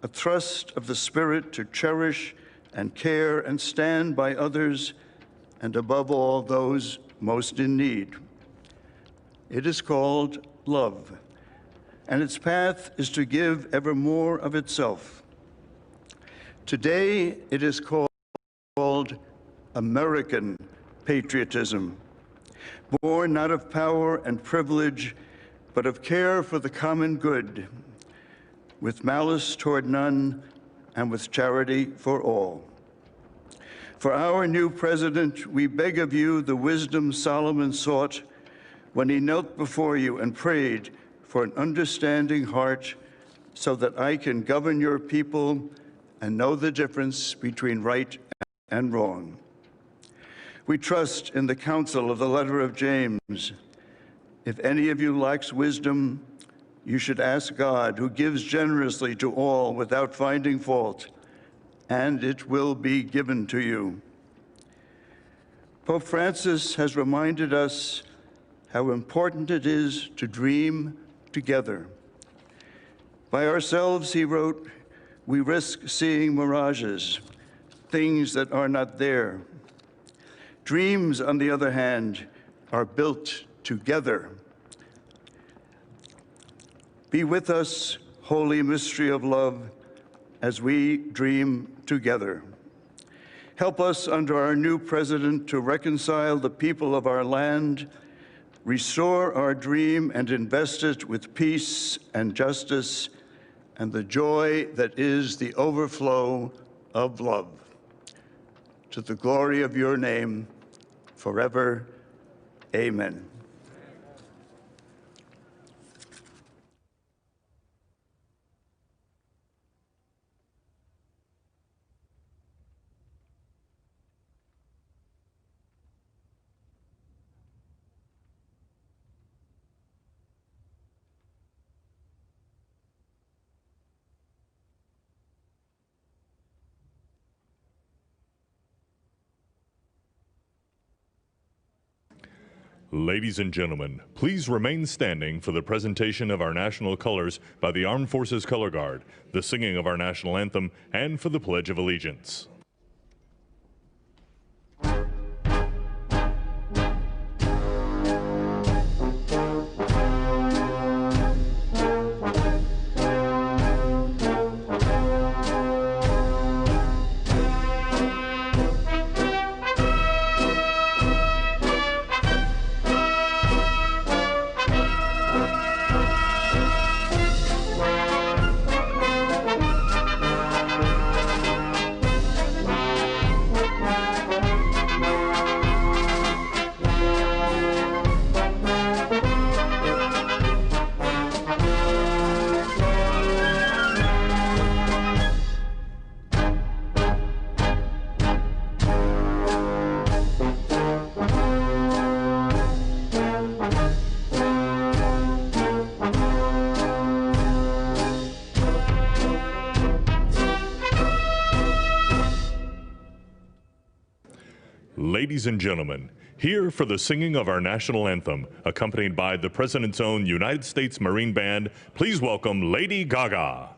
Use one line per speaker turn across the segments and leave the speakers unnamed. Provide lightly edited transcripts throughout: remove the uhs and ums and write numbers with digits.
a thrust of the spirit to cherish and care and stand by others, and above all, those most in need. It is called love, and its path is to give ever more of itself. Today, it is called American patriotism, born not of power and privilege, but of care for the common good, with malice toward none, and with charity for all. For our new president, we beg of you the wisdom Solomon sought when he knelt before you and prayed for an understanding heart, so that I can govern your people and know the difference between right and wrong. We trust in the counsel of the letter of James. If any of you lacks wisdom, you should ask God, who gives generously to all without finding fault, and it will be given to you. Pope Francis has reminded us how important it is to dream together. By ourselves, he wrote, we risk seeing mirages, things that are not there. Dreams, on the other hand, are built together. Be with us, holy mystery of love, as we dream together. Help us under our new president to reconcile the people of our land, restore our dream and invest it with peace and justice and the joy that is the overflow of love. To the glory of your name, forever, amen.
Ladies and gentlemen, please remain standing for the presentation of our national colors by the Armed Forces Color Guard, the singing of our national anthem, and for the Pledge of Allegiance. Ladies and gentlemen, here for the singing of our national anthem, accompanied by the President's own United States Marine Band, please welcome Lady Gaga.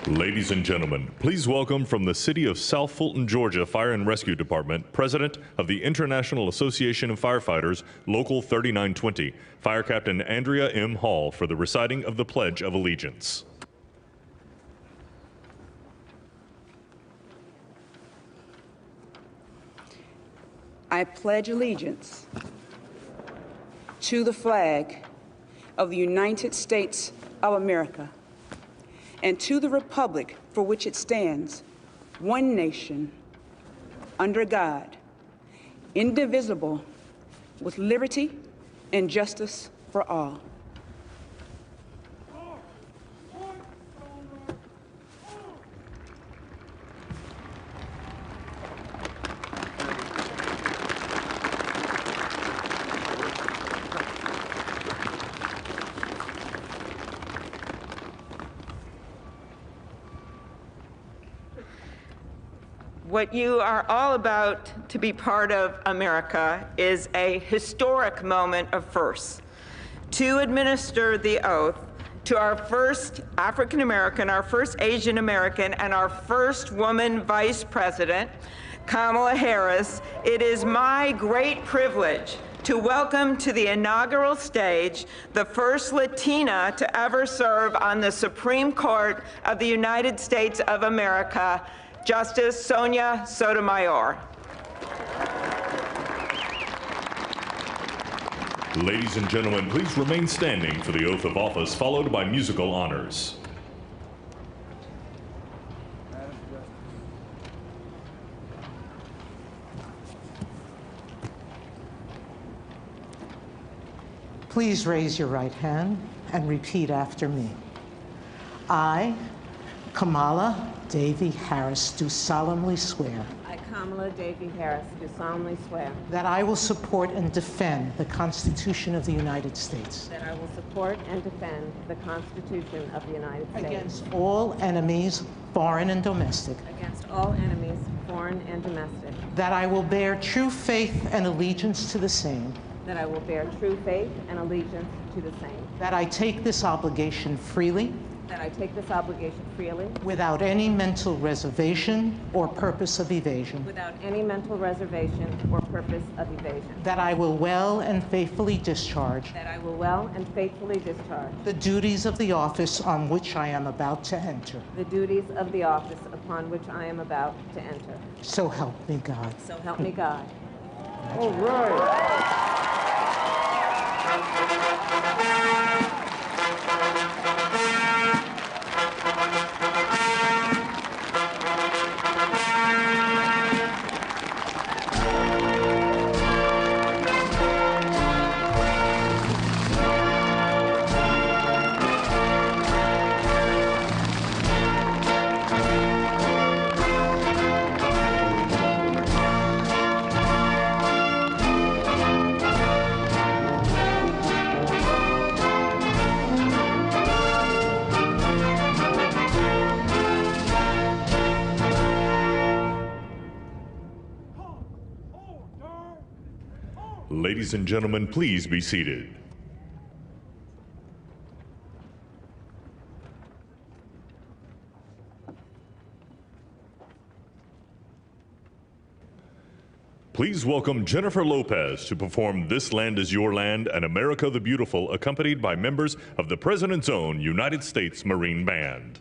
Ladies and gentlemen, please welcome from the City of South Fulton, Georgia Fire and Rescue Department, President of the International Association of Firefighters, Local 3920, Fire Captain Andrea M. Hall, for the reciting of the Pledge of Allegiance.
I pledge allegiance to the flag of the United States of America and to the republic for which it stands, one nation, under God, indivisible, with liberty and justice for all.
What you are all about to be part of, America, is a historic moment of firsts. To administer the oath to our first African American, our first Asian American, and our first woman Vice President, Kamala Harris, it is my great privilege to welcome to the inaugural stage the first Latina to ever serve on the Supreme Court of the United States of America, Justice Sonia Sotomayor.
Ladies and gentlemen, please remain standing for the oath of office, followed by musical honors.
Please raise your right hand and repeat after me. I, Kamala Davy Harris, do solemnly swear
I, Kamala Davy Harris, do solemnly swear
that I will support and defend the Constitution of the United States
that I will support and defend the Constitution of the United States
against all enemies, foreign and domestic,
against all enemies, foreign and domestic,
that I will bear true faith and allegiance to the same,
that I will bear true faith and allegiance to the same,
that I take this obligation freely,
that I take this obligation freely,
without any mental reservation or purpose of evasion,
without any mental reservation or purpose of evasion,
that I will well and faithfully discharge
that I will well and faithfully discharge
the duties of the office on which I am about to enter.
the duties of the office upon which I am about to enter.
So help me God.
So help me God.
All right.
Ladies and gentlemen, please be seated. Please welcome Jennifer Lopez to perform This Land Is Your Land and America the Beautiful, accompanied by members of the President's own United States Marine Band.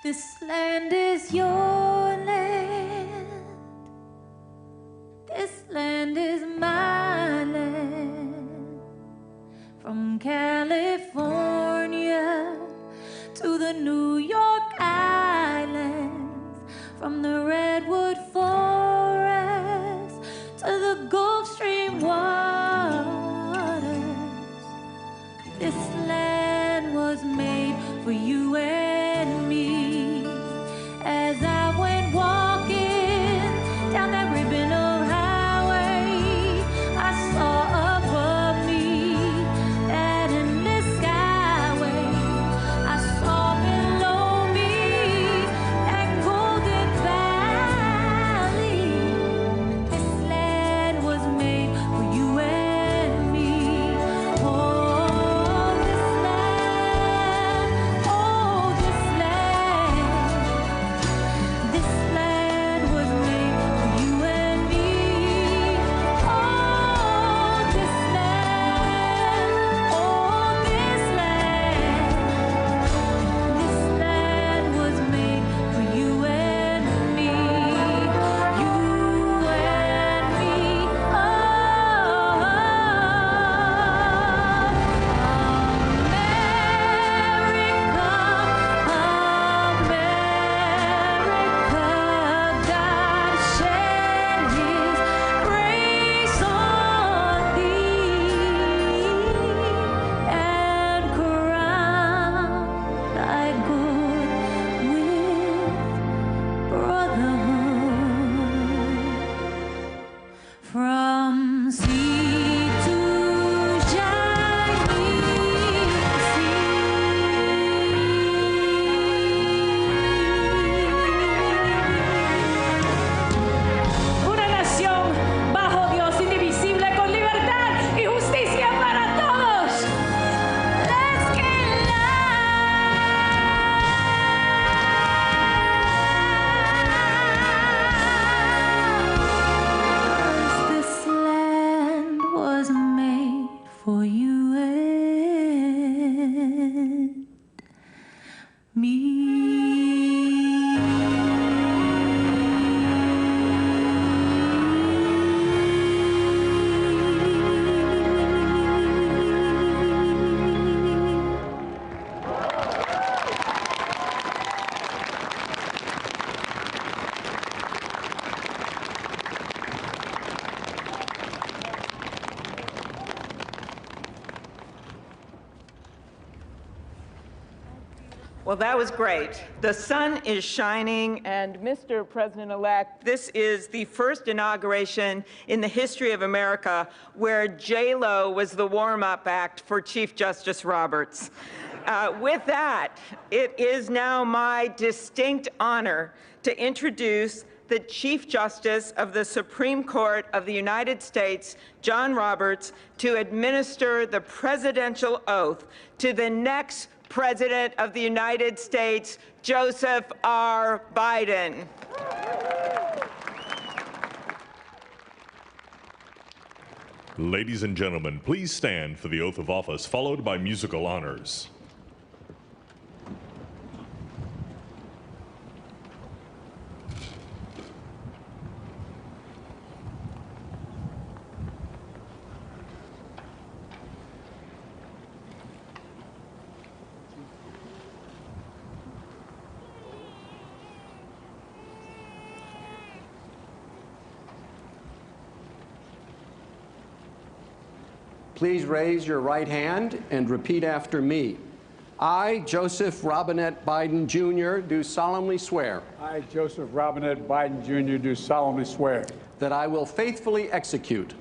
This land is your land. This land is my land. From California to the New York Islands, from the Redwood Forest to the Gulf Stream waters. This land was made for you and me. As I went walking down that ribbon of highway, I saw above me that endless skyway. I saw below me that golden valley. This land was made for you and me. Oh, this land, oh, this land. This land was made for you and me. Oh, this land, oh, this land. This land was made for you and me. You and me. America, God shed His grace on thee and crown thy good with brotherhood. From sea to shining sea. Una nación bajo Dios, indivisible, con libertad y justicia para todos. Let's get loud. This land was made for you and me.
Well, that was great. The sun is shining, and Mr. President-elect, this is the first inauguration in the history of America where J-Lo was the warm-up act for Chief Justice Roberts. With that, it is now my distinct honor to introduce the Chief Justice of the Supreme Court of the United States, John Roberts, to administer the presidential oath to the next President of the United States, Joseph R. Biden.
Ladies and gentlemen, please stand for the oath of office, followed by musical honors.
Please raise your right hand and repeat after me. I, Joseph Robinette Biden, Jr., do solemnly swear
I, Joseph Robinette Biden, Jr., do solemnly swear
that I will faithfully execute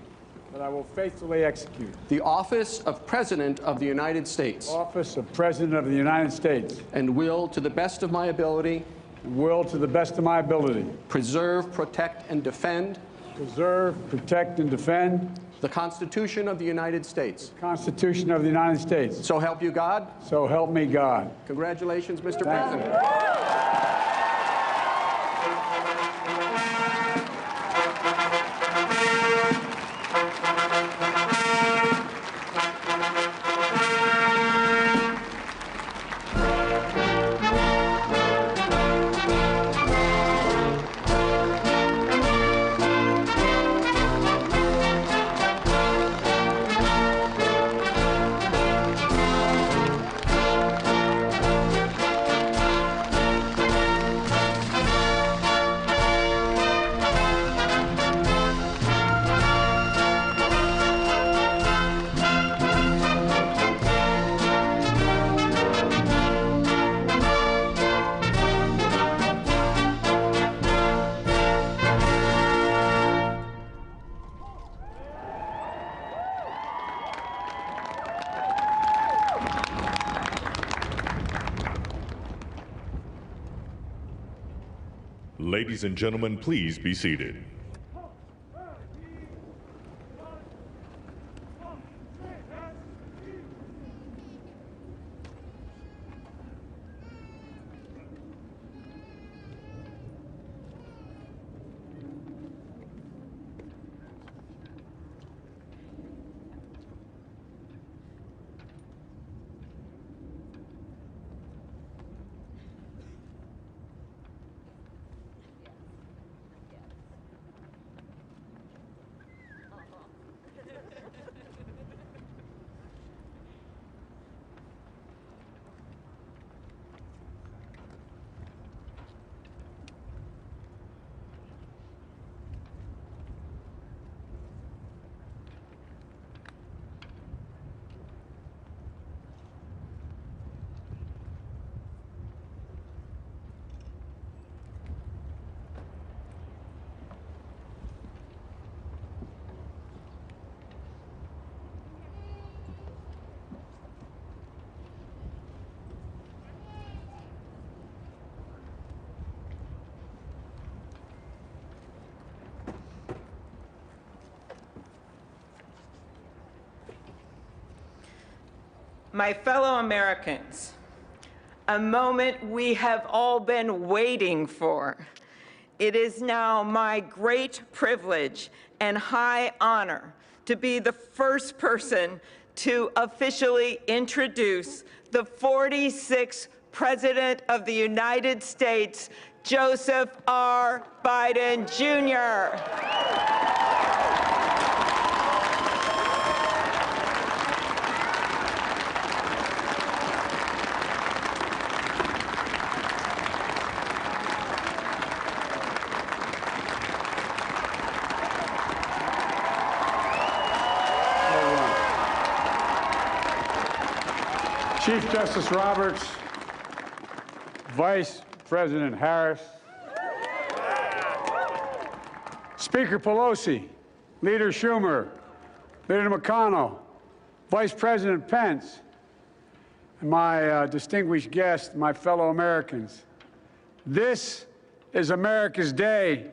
that I will faithfully execute
the office of President of the United
the
States
office of President of the United States
and will, to the best of my ability,
and will, to the best of my ability,
preserve, protect, and defend
preserve, protect, and defend
the Constitution of the United States.
the Constitution of the United States.
So help you God.
So help me God.
Congratulations, Mr.
Thank you.
President.
Ladies and gentlemen, please be seated.
My fellow Americans, a moment we have all been waiting for. It is now my great privilege and high honor to be the first person to officially introduce the 46th President of the United States, Joseph R. Biden, Jr.
Chief Justice Roberts, Vice President Harris, Speaker Pelosi, Leader Schumer, Leader McConnell, Vice President Pence, and my distinguished guests, my fellow Americans. This is America's day.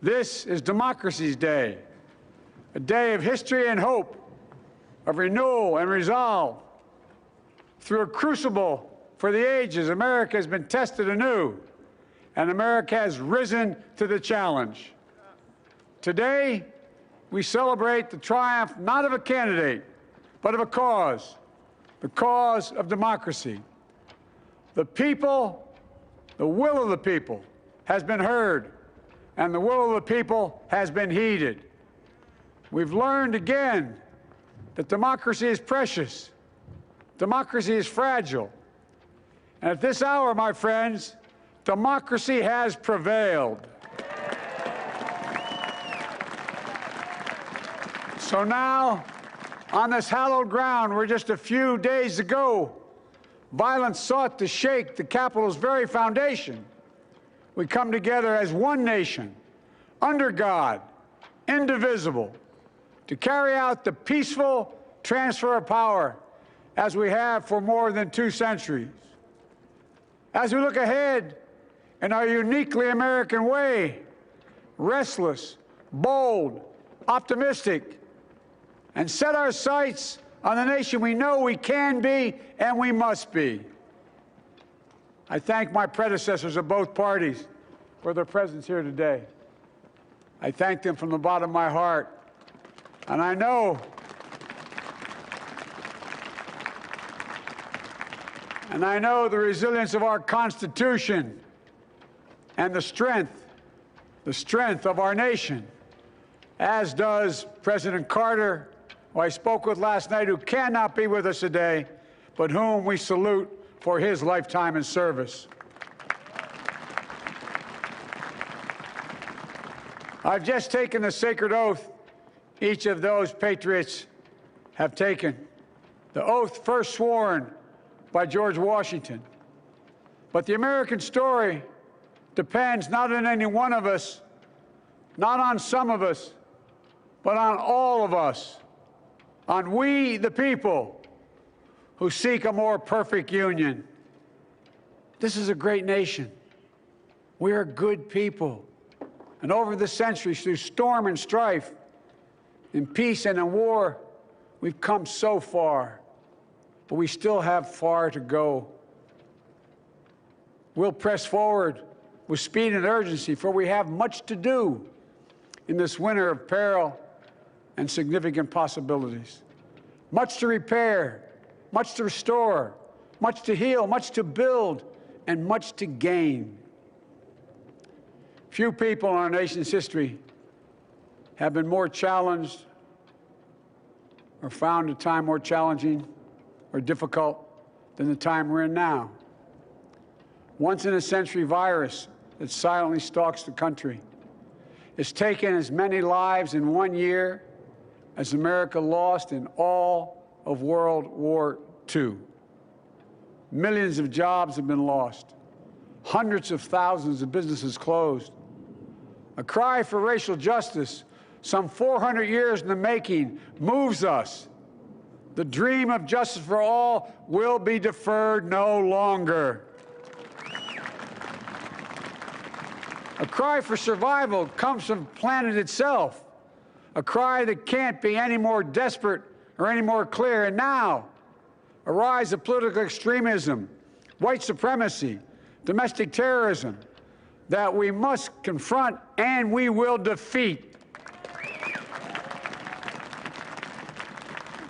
This is democracy's day, a day of history and hope, of renewal and resolve. Through a crucible for the ages, America has been tested anew, and America has risen to the challenge. Today, we celebrate the triumph not of a candidate, but of a cause, the cause of democracy. The people, the will of the people, has been heard, and the will of the people has been heeded. We've learned again that democracy is precious. Democracy is fragile. And at this hour, my friends, democracy has prevailed. So now, on this hallowed ground where just a few days ago, violence sought to shake the Capitol's very foundation, we come together as one nation, under God, indivisible, to carry out the peaceful transfer of power as we have for more than 2 centuries. As we look ahead in our uniquely American way, restless, bold, optimistic, and set our sights on the nation we know we can be and we must be. I thank my predecessors of both parties for their presence here today. I thank them from the bottom of my heart. And I know the resilience of our Constitution and the strength of our nation, as does President Carter, who I spoke with last night, who cannot be with us today, but whom we salute for his lifetime in service. I've just taken the sacred oath each of those patriots have taken, the oath first sworn by George Washington. But the American story depends not on any one of us, not on some of us, but on all of us, on we, the people, who seek a more perfect union. This is a great nation. We are good people. And over the centuries, through storm and strife, in peace and in war, we've come so far. But we still have far to go. We'll press forward with speed and urgency, for we have much to do in this winter of peril and significant possibilities. Much to repair, much to restore, much to heal, much to build, and much to gain. Few people in our nation's history have been more challenged or found a time more challenging or difficult than the time we're in now. Once-in-a-century virus that silently stalks the country has taken as many lives in 1 year as America lost in all of World War II. Millions of jobs have been lost. Hundreds of thousands of businesses closed. A cry for racial justice, some 400 years in the making, moves us. The dream of justice for all will be deferred no longer. A cry for survival comes from the planet itself, a cry that can't be any more desperate or any more clear. And now, a rise of political extremism, white supremacy, domestic terrorism, that we must confront and we will defeat.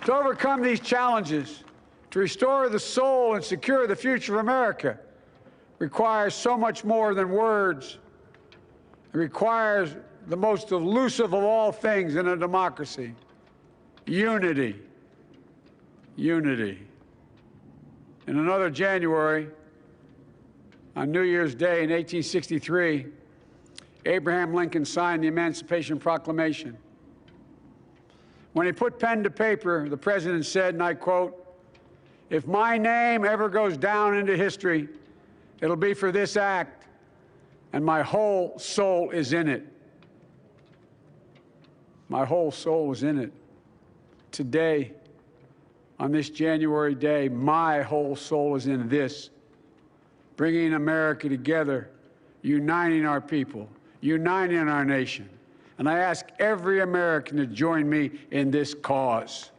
To overcome these challenges, to restore the soul and secure the future of America, requires so much more than words. It requires the most elusive of all things in a democracy: unity. Unity. In another January, on New Year's Day in 1863, Abraham Lincoln signed the Emancipation Proclamation. When he put pen to paper, the president said, and I quote, "If my name ever goes down into history, it'll be for this act, and my whole soul is in it." My whole soul is in it. Today, on this January day, my whole soul is in this, bringing America together, uniting our people, uniting our nation. And I ask every American to join me in this cause.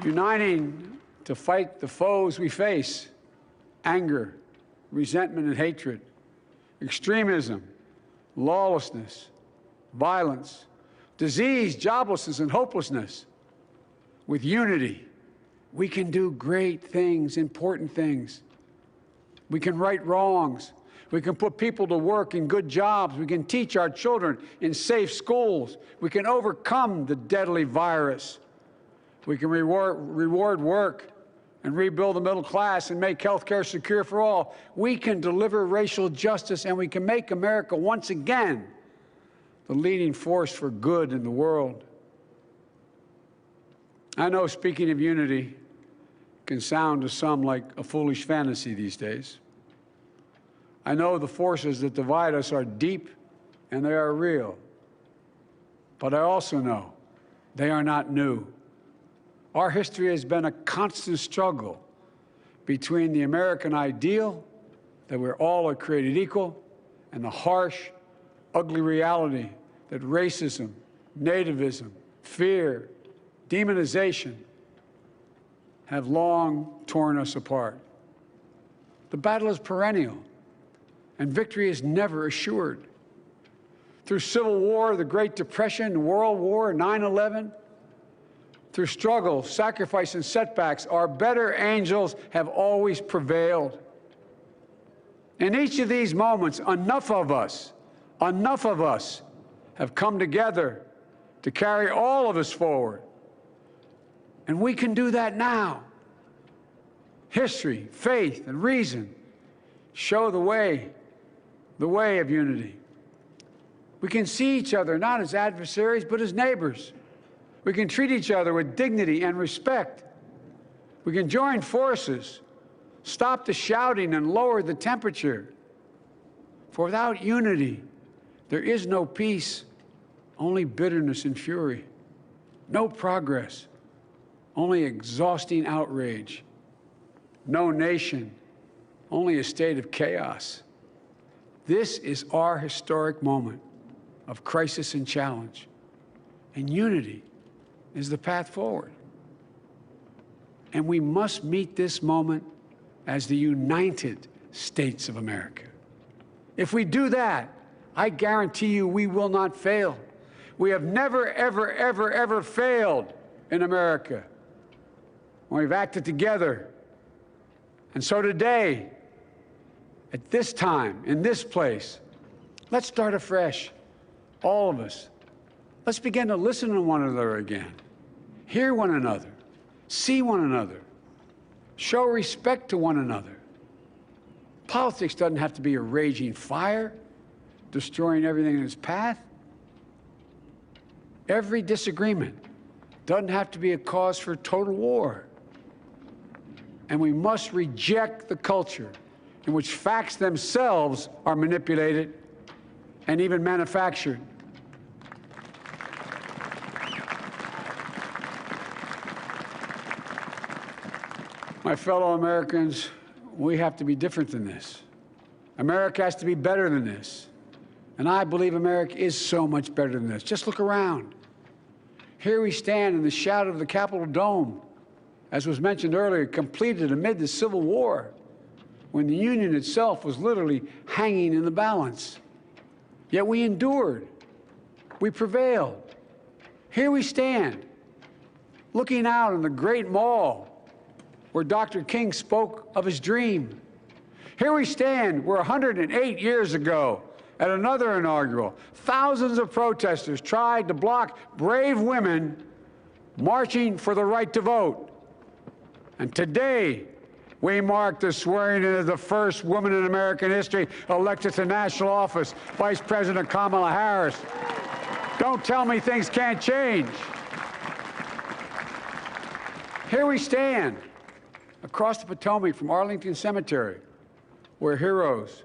Uniting to fight the foes we face: anger, resentment and hatred, extremism, lawlessness, violence, disease, joblessness, and hopelessness. With unity, we can do great things, important things. We can right wrongs. We can put people to work in good jobs. We can teach our children in safe schools. We can overcome the deadly virus. We can reward work and rebuild the middle class and make health care secure for all. We can deliver racial justice, and we can make America once again the leading force for good in the world. I know speaking of unity can sound to some like a foolish fantasy these days. I know the forces that divide us are deep and they are real. But I also know they are not new. Our history has been a constant struggle between the American ideal that we're all created equal and the harsh, ugly reality that racism, nativism, fear, demonization have long torn us apart. The battle is perennial, and victory is never assured. Through Civil War, the Great Depression, World War, 9/11, through struggle, sacrifice, and setbacks, our better angels have always prevailed. In each of these moments, enough of us have come together to carry all of us forward. And we can do that now. History, faith, and reason show the way of unity. We can see each other not as adversaries, but as neighbors. We can treat each other with dignity and respect. We can join forces, stop the shouting, and lower the temperature. For without unity, there is no peace, only bitterness and fury. No progress, only exhausting outrage. no nation, only a state of chaos. This is our historic moment of crisis and challenge, and unity is the path forward. And we must meet this moment as the United States of America. If we do that, I guarantee you we will not fail. We have never, ever, ever, ever failed in America when we've acted together. And so today, at this time, in this place, let's start afresh, all of us. Let's begin to listen to one another again, hear one another, see one another, show respect to one another. Politics doesn't have to be a raging fire, destroying everything in its path. Every disagreement doesn't have to be a cause for total war. And we must reject the culture in which facts themselves are manipulated and even manufactured. My fellow Americans, we have to be different than this. America has to be better than this. And I believe America is so much better than this. Just look around. Here we stand in the shadow of the Capitol Dome, as was mentioned earlier, completed amid the Civil War, when the Union itself was literally hanging in the balance. Yet we endured. We prevailed. Here we stand, looking out on the great mall where Dr. King spoke of his dream. Here we stand where 108 years ago, at another inaugural, thousands of protesters tried to block brave women marching for the right to vote. And today, we mark the swearing in of the first woman in American history elected to national office, Vice President Kamala Harris. Don't tell me things can't change. Here we stand across the Potomac from Arlington Cemetery, where heroes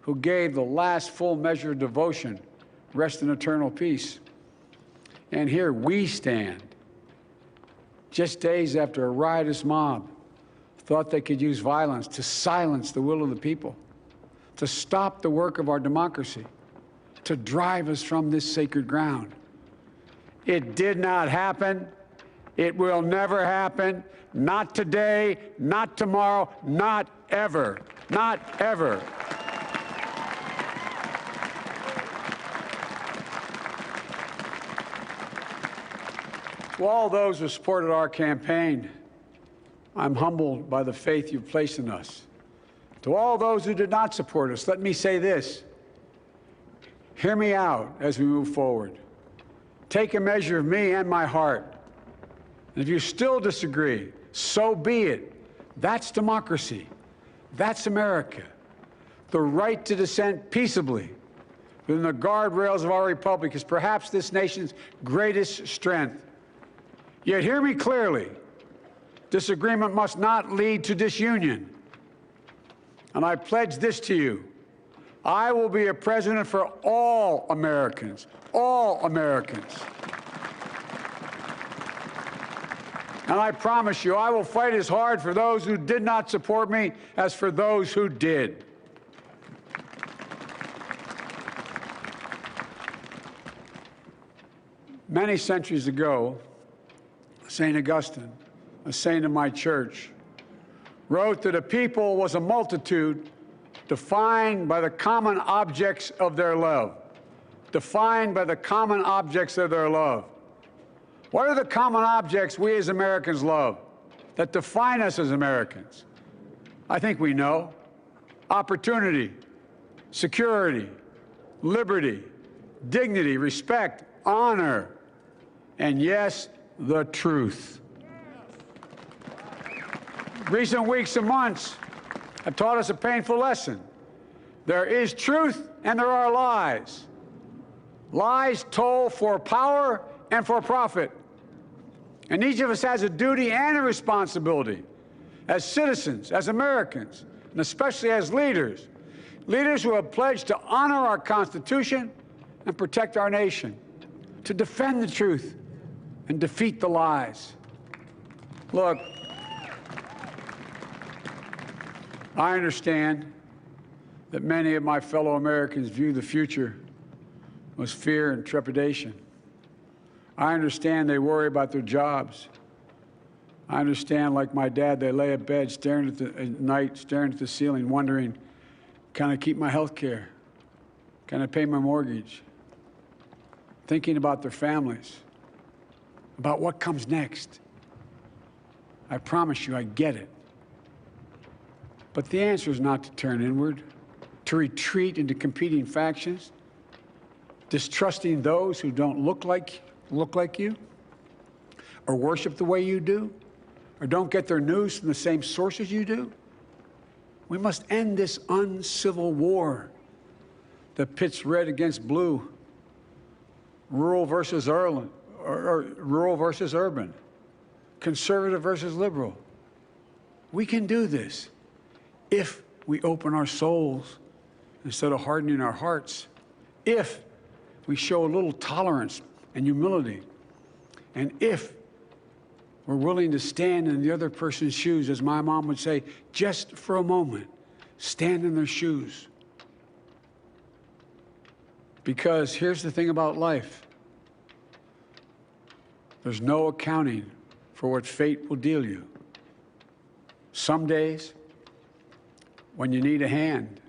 who gave the last full measure of devotion rest in eternal peace. And here we stand, just days after a riotous mob thought they could use violence to silence the will of the people, to stop the work of our democracy, to drive us from this sacred ground. It did not happen. It will never happen. Not today, not tomorrow, not ever. Not ever. To all those who supported our campaign, I'm humbled by the faith you've placed in us. To all those who did not support us, let me say this. Hear me out as we move forward. Take a measure of me and my heart. And if you still disagree, so be it. That's democracy. That's America. The right to dissent peaceably within the guardrails of our republic is perhaps this nation's greatest strength. Yet hear me clearly. Disagreement must not lead to disunion. And I pledge this to you. I will be a president for all Americans. All Americans. And I promise you, I will fight as hard for those who did not support me as for those who did. Many centuries ago, St. Augustine, a saint of my church, wrote that a people was a multitude defined by the common objects of their love. Defined by the common objects of their love. What are the common objects we as Americans love that define us as Americans? I think we know. Opportunity, security, liberty, dignity, respect, honor, and yes, the truth. Recent weeks and months have taught us a painful lesson. There is truth and there are lies. Lies told for power and for profit. And each of us has a duty and a responsibility as citizens, as Americans, and especially as leaders. Leaders who have pledged to honor our Constitution and protect our nation, to defend the truth and defeat the lies. Look, I understand that many of my fellow Americans view the future with fear and trepidation. I understand they worry about their jobs. I understand, like my dad, they lay at bed at night, staring at the ceiling, wondering, can I keep my health care? Can I pay my mortgage? Thinking about their families, about what comes next. I promise you, I get it. But the answer is not to turn inward, to retreat into competing factions, distrusting those who don't look like you, or worship the way you do, or don't get their news from the same sources you do. We must end this uncivil war that pits red against blue, rural versus urban, conservative versus liberal. We can do this if we open our souls instead of hardening our hearts, if we show a little tolerance and humility, and if we're willing to stand in the other person's shoes, as my mom would say, just for a moment, stand in their shoes. Because here's the thing about life. There's no accounting for what fate will deal you. Some days, when you need a hand.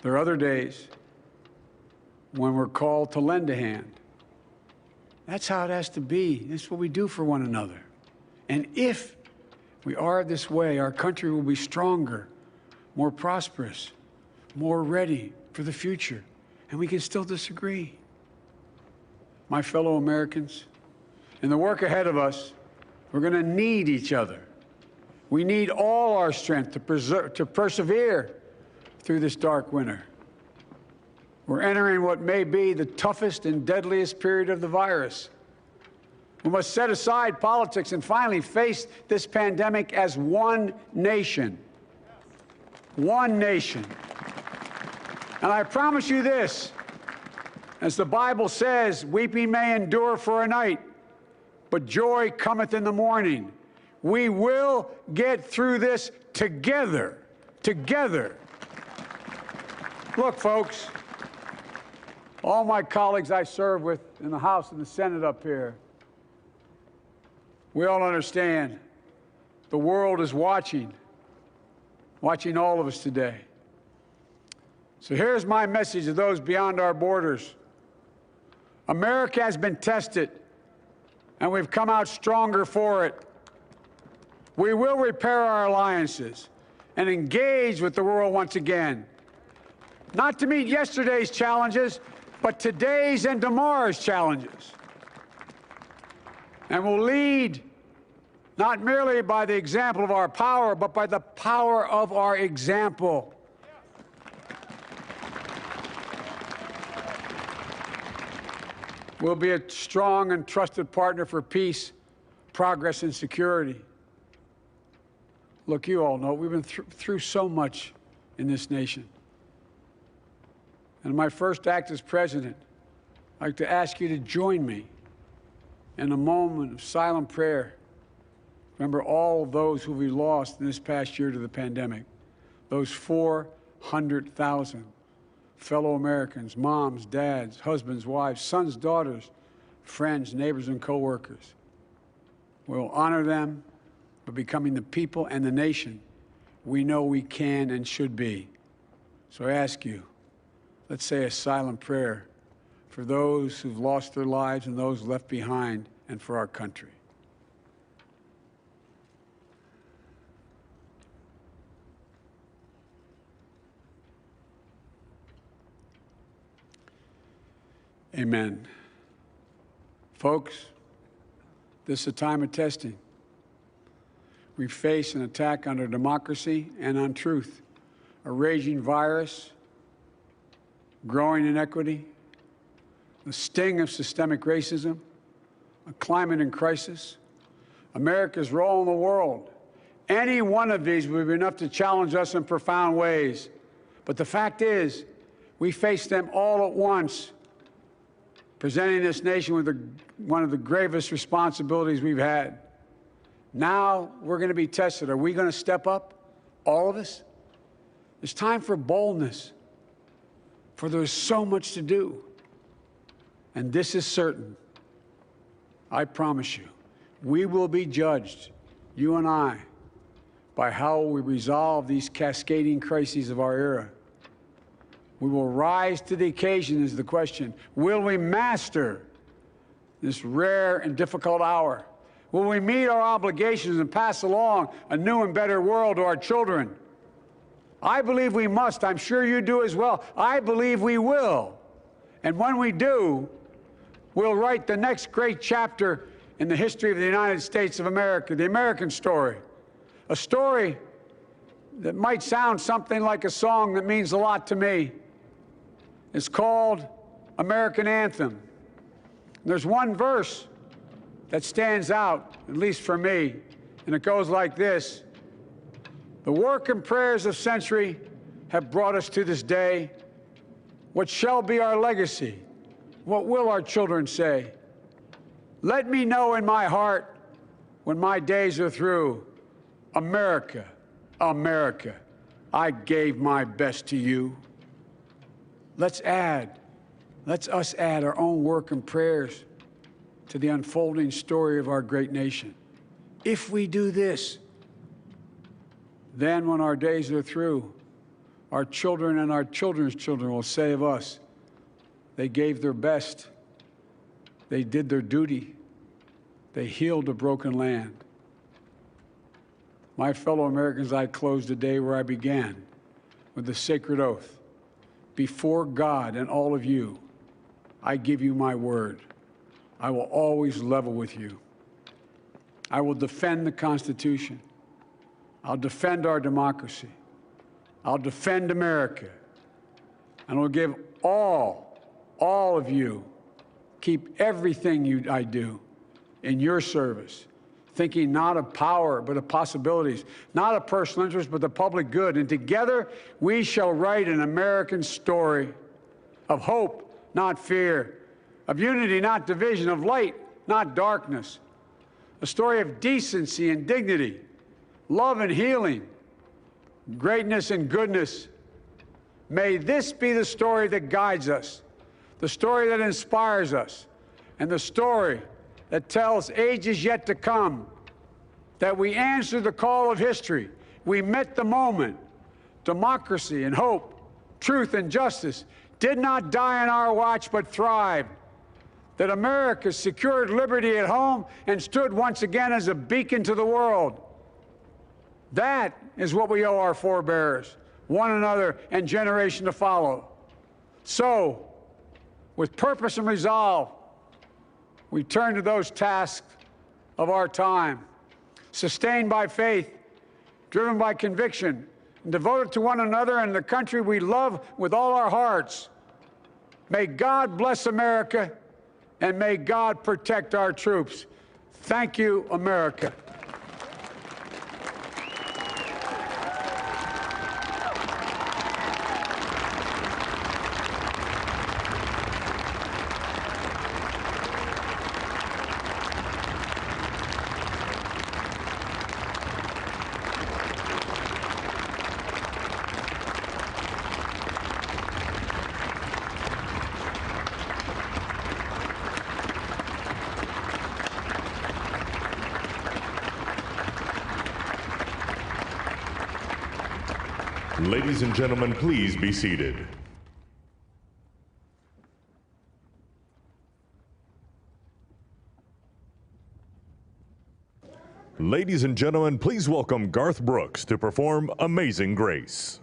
There are other days when we're called to lend a hand. That's how it has to be. That's what we do for one another. And if we are this way, our country will be stronger, more prosperous, more ready for the future. And we can still disagree. My fellow Americans, in the work ahead of us, we're going to need each other. We need all our strength to persevere through this dark winter. We're entering what may be the toughest and deadliest period of the virus. We must set aside politics and finally face this pandemic as one nation. One nation. And I promise you this, as the Bible says, weeping may endure for a night, but joy cometh in the morning. We will get through this together. Together. Look, folks, all my colleagues I serve with in the House and the Senate up here, we all understand the world is watching all of us today. So here's my message to those beyond our borders. America has been tested, and we've come out stronger for it. We will repair our alliances and engage with the world once again, not to meet yesterday's challenges, but today's and tomorrow's challenges. And we'll lead not merely by the example of our power, but by the power of our example. We'll be a strong and trusted partner for peace, progress, and security. Look, you all know we've been through so much in this nation. And in my first act as president, I'd like to ask you to join me in a moment of silent prayer. Remember all of those who we lost in this past year to the pandemic. Those 400,000 fellow Americans, moms, dads, husbands, wives, sons, daughters, friends, neighbors, and co-workers. We'll honor them by becoming the people and the nation we know we can and should be. So I ask you, let's say a silent prayer for those who've lost their lives and those left behind, and for our country. Amen. Folks, this is a time of testing. We face an attack on our democracy and on truth, a raging virus, growing inequity, the sting of systemic racism, a climate in crisis, America's role in the world. Any one of these would be enough to challenge us in profound ways. But the fact is, we face them all at once, presenting this nation with one of the gravest responsibilities we've had. Now we're going to be tested. Are we going to step up, all of us, It's time for boldness, for there's so much to do. And this is certain. I promise you, we will be judged, you and I, by how we resolve these cascading crises of our era. We will rise to the occasion is the question. Will we master this rare and difficult hour? Will we meet our obligations and pass along a new and better world to our children? I believe we must. I'm sure you do as well. I believe we will. And when we do, we'll write the next great chapter in the history of the United States of America, the American story. A story that might sound something like a song that means a lot to me. It's called American Anthem. There's one verse that stands out, at least for me, and it goes like this. The work and prayers of century have brought us to this day. What shall be our legacy? What will our children say? Let me know in my heart when my days are through, America, America, I gave my best to you. Let's us add our own work and prayers to the unfolding story of our great nation. If we do this, then when our days are through, our children and our children's children will say of us, they gave their best, they did their duty, they healed a broken land. My fellow Americans, I close the day where I began, with the sacred oath. Before God and all of you, I give you my word. I will always level with you. I will defend the Constitution. I'll defend our democracy. I'll defend America. And I'll give all of you, keep everything I do in your service, thinking not of power, but of possibilities, not of personal interest, but the public good. And together, we shall write an American story of hope, not fear, of unity, not division, of light, not darkness, a story of decency and dignity, love and healing, greatness and goodness. May this be the story that guides us, the story that inspires us, and the story that tells ages yet to come that we answered the call of history. We met the moment. Democracy and hope, truth and justice did not die on our watch, but thrived. That America secured liberty at home and stood once again as a beacon to the world. That is what we owe our forebears, one another, and generation to follow. So, with purpose and resolve, we turn to those tasks of our time, sustained by faith, driven by conviction, and devoted to one another and the country we love with all our hearts. May God bless America, and may God protect our troops. Thank you, America.
Ladies and gentlemen, please be seated. Ladies and gentlemen, please welcome Garth Brooks to perform Amazing Grace.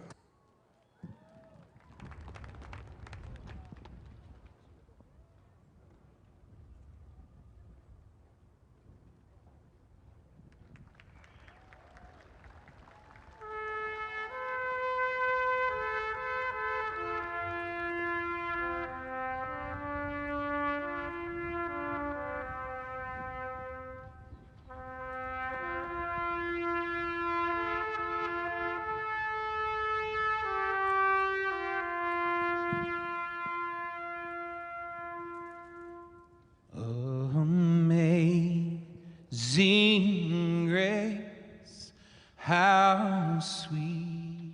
Amazing grace, how sweet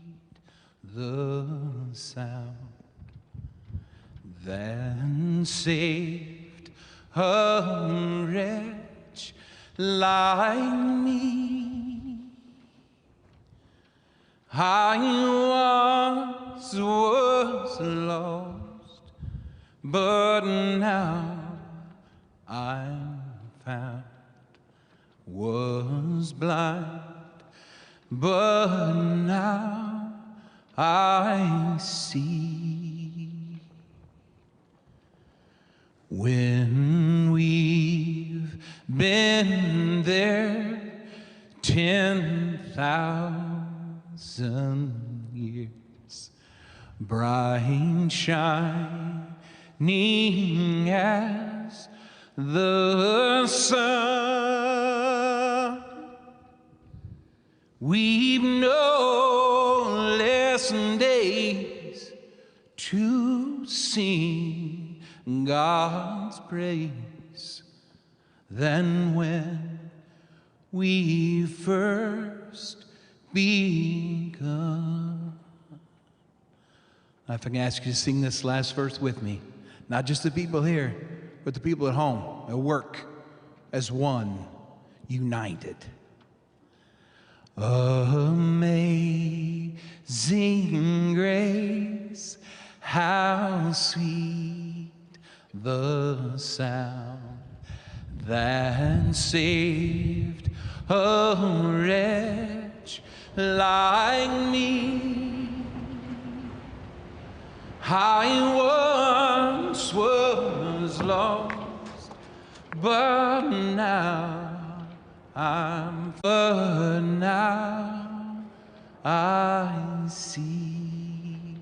saved a wretch like me. I once was lost, but now I'm found. Was blind, but now I see. When we've been there 10,000 years, bright shining as the sun, we've no less days to sing God's praise than when we first begun. If I can ask you to sing this last verse with me, not just the people here, but the people at home, at work, as one, united. Amazing grace, how sweet the sound that saved a wretch like me. I once was lost, but now I see.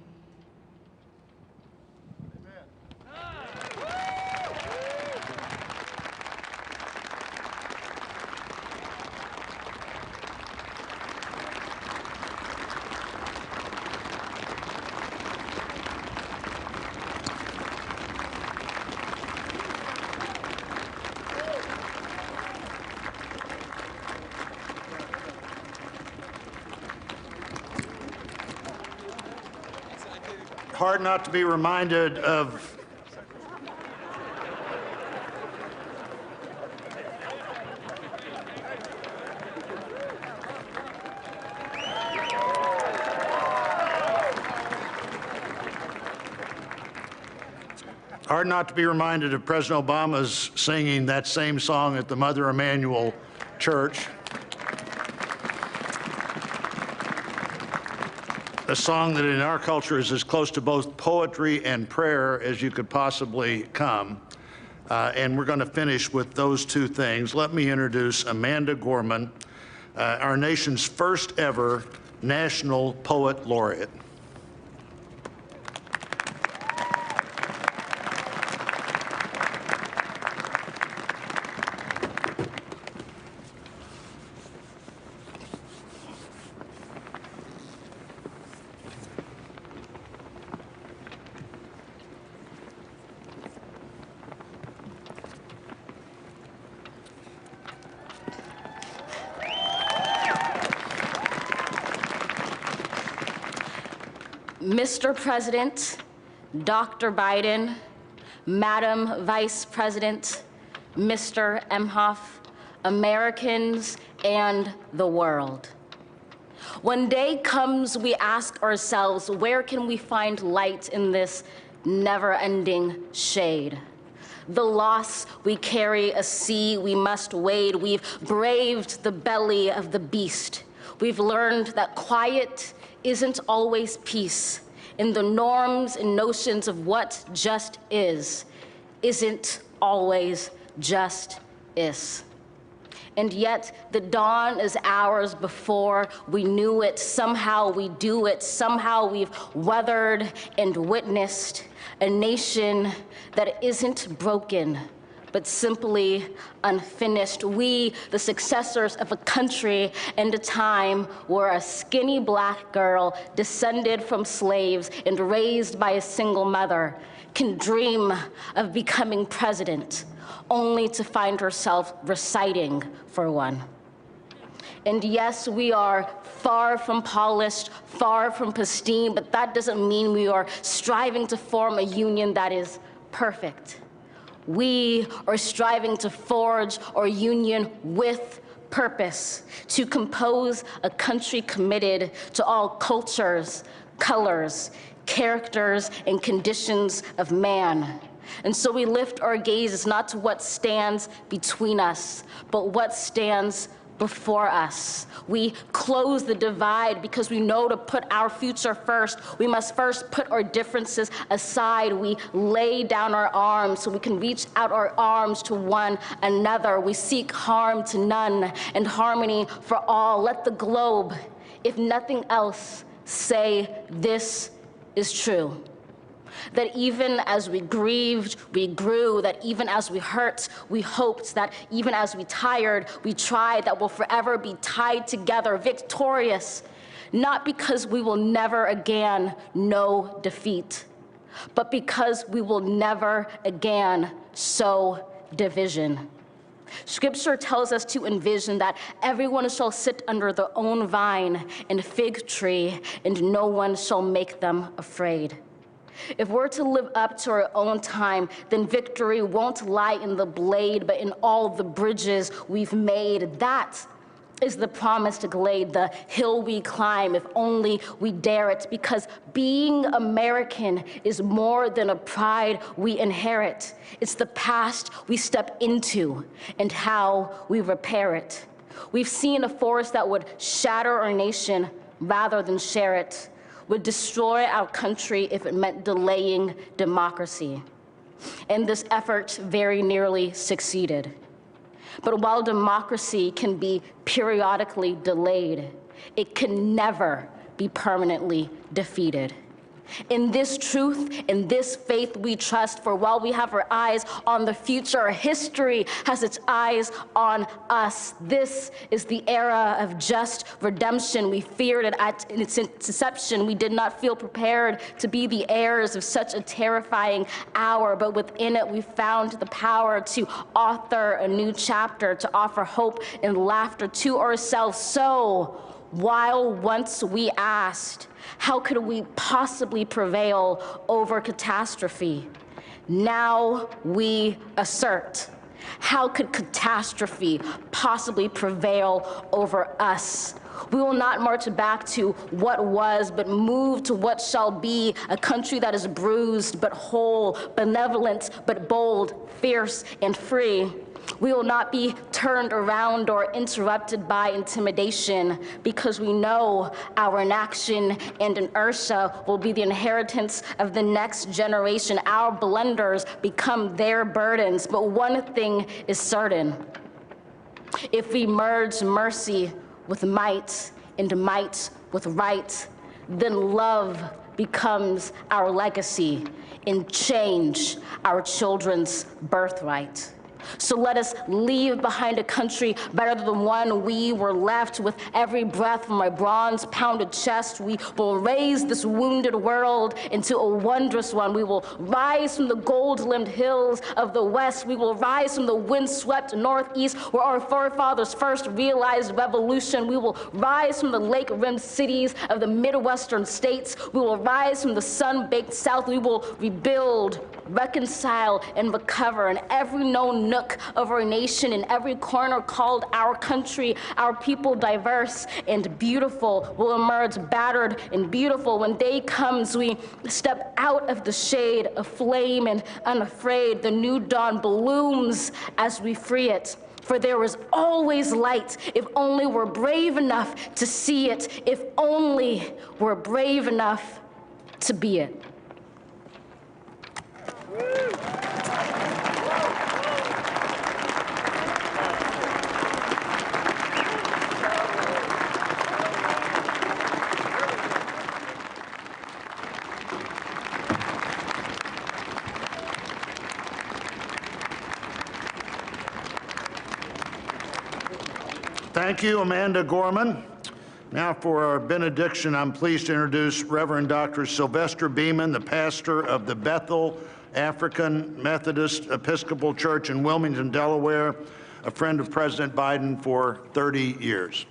Hard not to be reminded of President Obama's singing that same song at the Mother Emanuel Church. A song that in our culture is as close to both poetry and prayer as you could possibly come. And we're going to finish with those two things. Let me introduce Amanda Gorman, our nation's first ever National Poet Laureate.
Mr. President, Dr. Biden, Madam Vice President, Mr. Emhoff, Americans, and the world. When day comes, we ask ourselves, where can we find light in this never-ending shade? The loss we carry, a sea we must wade. We've braved the belly of the beast. We've learned that quiet isn't always peace, in the norms and notions of what just isn't always just is. And yet the dawn is hours before we knew it. Somehow we do it. Somehow we've weathered and witnessed a nation that isn't broken, but simply unfinished. We, the successors of a country and a time where a skinny black girl descended from slaves and raised by a single mother can dream of becoming president, only to find herself reciting for one. And yes, we are far from polished, far from pristine, but that doesn't mean we are striving to form a union that is perfect. We are striving to forge our union with purpose, to compose a country committed to all cultures, colors, characters, and conditions of man. And so we lift our gazes not to what stands between us, but what stands before us. We close the divide because we know to put our future first. We must first put our differences aside. We lay down our arms so we can reach out our arms to one another. We seek harm to none and harmony for all. Let the globe, if nothing else, say this is true. That even as we grieved, we grew, that even as we hurt, we hoped, that even as we tired, we tried, that we'll forever be tied together, victorious, not because we will never again know defeat, but because we will never again sow division. Scripture tells us to envision that everyone shall sit under their own vine and fig tree, and no one shall make them afraid. If we're to live up to our own time, then victory won't lie in the blade, but in all the bridges we've made. That is the promised glade, the hill we climb, if only we dare it, because being American is more than a pride we inherit. It's the past we step into and how we repair it. We've seen a force that would shatter our nation rather than share it, would destroy our country if it meant delaying democracy. And this effort very nearly succeeded. But while democracy can be periodically delayed, it can never be permanently defeated. In this truth, in this faith we trust, for while we have our eyes on the future, history has its eyes on us. This is the era of just redemption. We feared it at its inception. We did not feel prepared to be the heirs of such a terrifying hour, but within it we found the power to author a new chapter, to offer hope and laughter to ourselves. So, while once we asked, how could we possibly prevail over catastrophe? Now we assert, how could catastrophe possibly prevail over us? We will not march back to what was, but move to what shall be, a country that is bruised but whole, benevolent but bold, fierce and free. We will not be turned around or interrupted by intimidation, because we know our inaction and inertia will be the inheritance of the next generation. Our blunders become their burdens. But one thing is certain: if we merge mercy with might and might with right, then love becomes our legacy and change our children's birthright. So let us leave behind a country better than the one we were left. With every breath from my bronze-pounded chest, we will raise this wounded world into a wondrous one. We will rise from the gold-limbed hills of the West. We will rise from the wind-swept Northeast, where our forefathers first realized revolution. We will rise from the lake-rimmed cities of the Midwestern states. We will rise from the sun-baked South. We will rebuild, reconcile, and recover in every known nook of our nation, in every corner called our country. Our people, diverse and beautiful, will emerge battered and beautiful. When day comes, we step out of the shade, aflame and unafraid. The new dawn blooms as we free it. For there is always light, if only we're brave enough to see it, if only we're brave enough to be it.
Thank you, Amanda Gorman. Now for our benediction, I'm pleased to introduce Reverend Dr. Sylvester Beeman, the pastor of the Bethel African Methodist Episcopal Church in Wilmington, Delaware, a friend of President Biden for 30 years.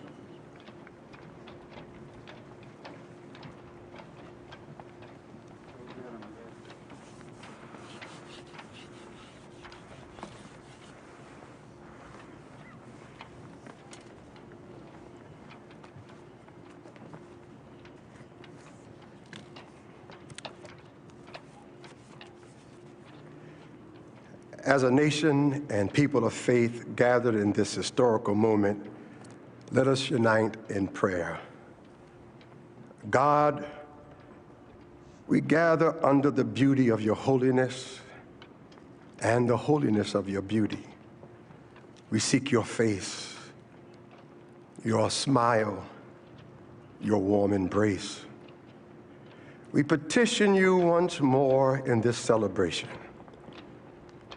As a nation and people of faith gathered in this historical moment, let us unite in prayer. God, we gather under the beauty of your holiness and the holiness of your beauty. We seek your face, your smile, your warm embrace. We petition you once more in this celebration.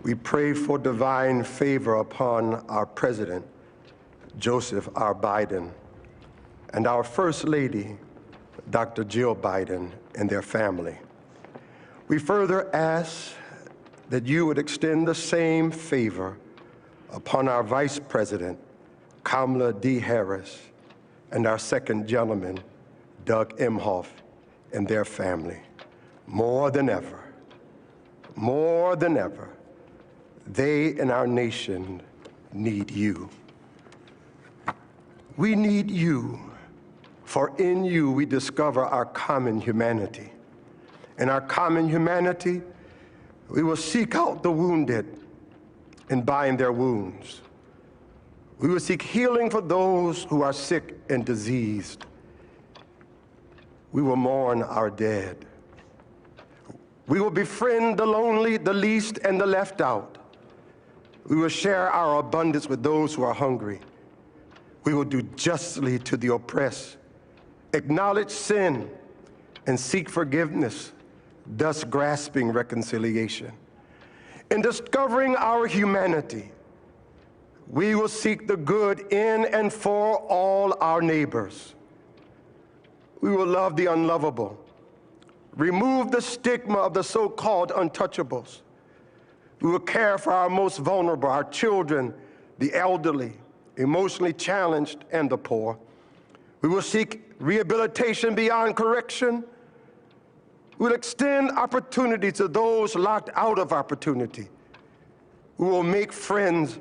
We pray for divine favor upon our President, Joseph R. Biden, and our First Lady, Dr. Jill Biden, and their family. We further ask that you would extend the same favor upon our Vice President, Kamala D. Harris, and our second gentleman, Doug Emhoff, and their family. More than ever, they and our nation need you. We need you, for in you we discover our common humanity. In our common humanity, we will seek out the wounded and bind their wounds. We will seek healing for those who are sick and diseased. We will mourn our dead. We will befriend the lonely, the least, and the left out. We will share our abundance with those who are hungry. We will do justly to the oppressed, acknowledge sin, and seek forgiveness, thus grasping reconciliation. In discovering our humanity, we will seek the good in and for all our neighbors. We will love the unlovable, remove the stigma of the so-called untouchables. We will care for our most vulnerable, our children, the elderly, emotionally challenged, and the poor. We will seek rehabilitation beyond correction. We will extend opportunity to those locked out of opportunity. We will make friends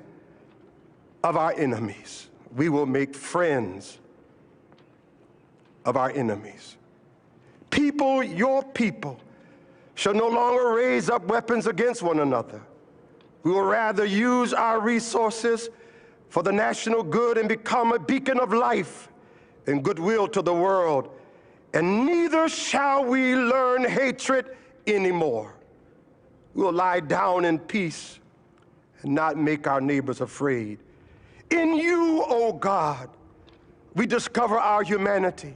of our enemies. We will make friends of our enemies. People, your people, shall no longer raise up weapons against one another. We will rather use our resources for the national good and become a beacon of life and goodwill to the world. And neither shall we learn hatred anymore. We will lie down in peace and not make our neighbors afraid. In you, O God, we discover our humanity.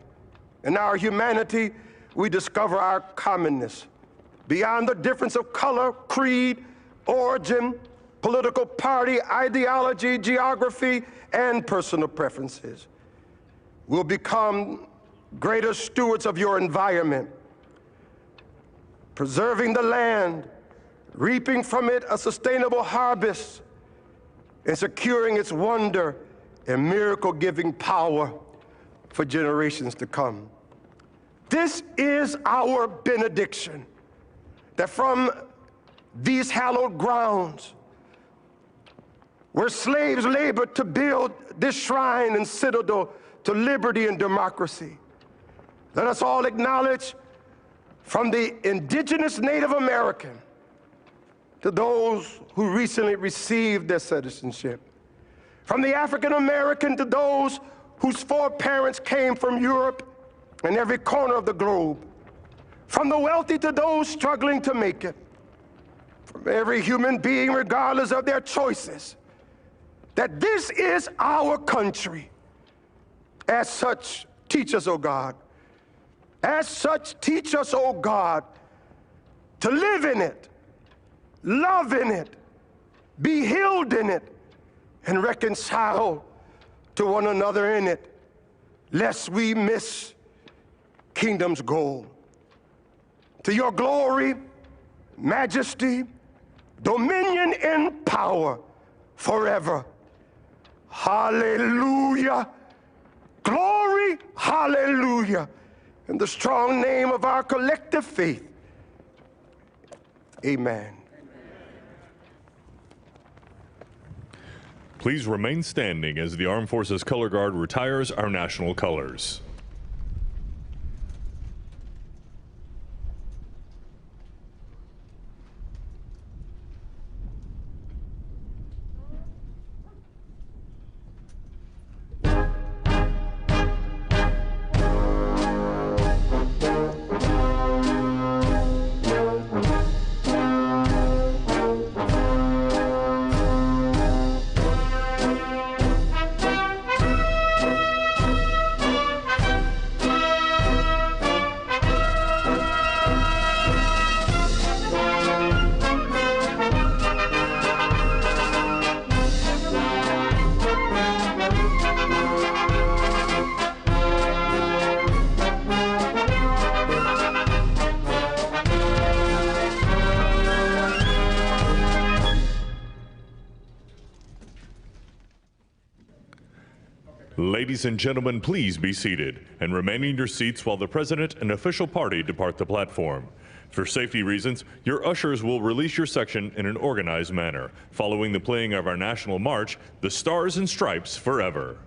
In our humanity, we discover our commonness. Beyond the difference of color, creed, origin, political party, ideology, geography, and personal preferences. We'll become greater stewards of your environment, preserving the land, reaping from it a sustainable harvest, and securing its wonder and miracle-giving power for generations to come. This is our benediction, that from these hallowed grounds, where slaves labored to build this shrine and citadel to liberty and democracy, let us all acknowledge, from the indigenous Native American to those who recently received their citizenship, from the African American to those whose foreparents came from Europe and every corner of the globe, from the wealthy to those struggling to make it, from every human being, regardless of their choices, that this is our country. As such, teach us, O God. As such, teach us, O God, to live in it, love in it, be healed in it, and reconcile to one another in it, lest we miss kingdom's goal. To your glory, majesty, dominion, and power forever. Hallelujah. Glory, hallelujah. In the strong name of our collective faith, amen.
Please remain standing as the Armed Forces Color Guard retires our national colors. Ladies and gentlemen, please be seated and remain in your seats while the President and official party depart the platform. For safety reasons, your ushers will release your section in an organized manner, following the playing of our national march, The Stars and Stripes Forever.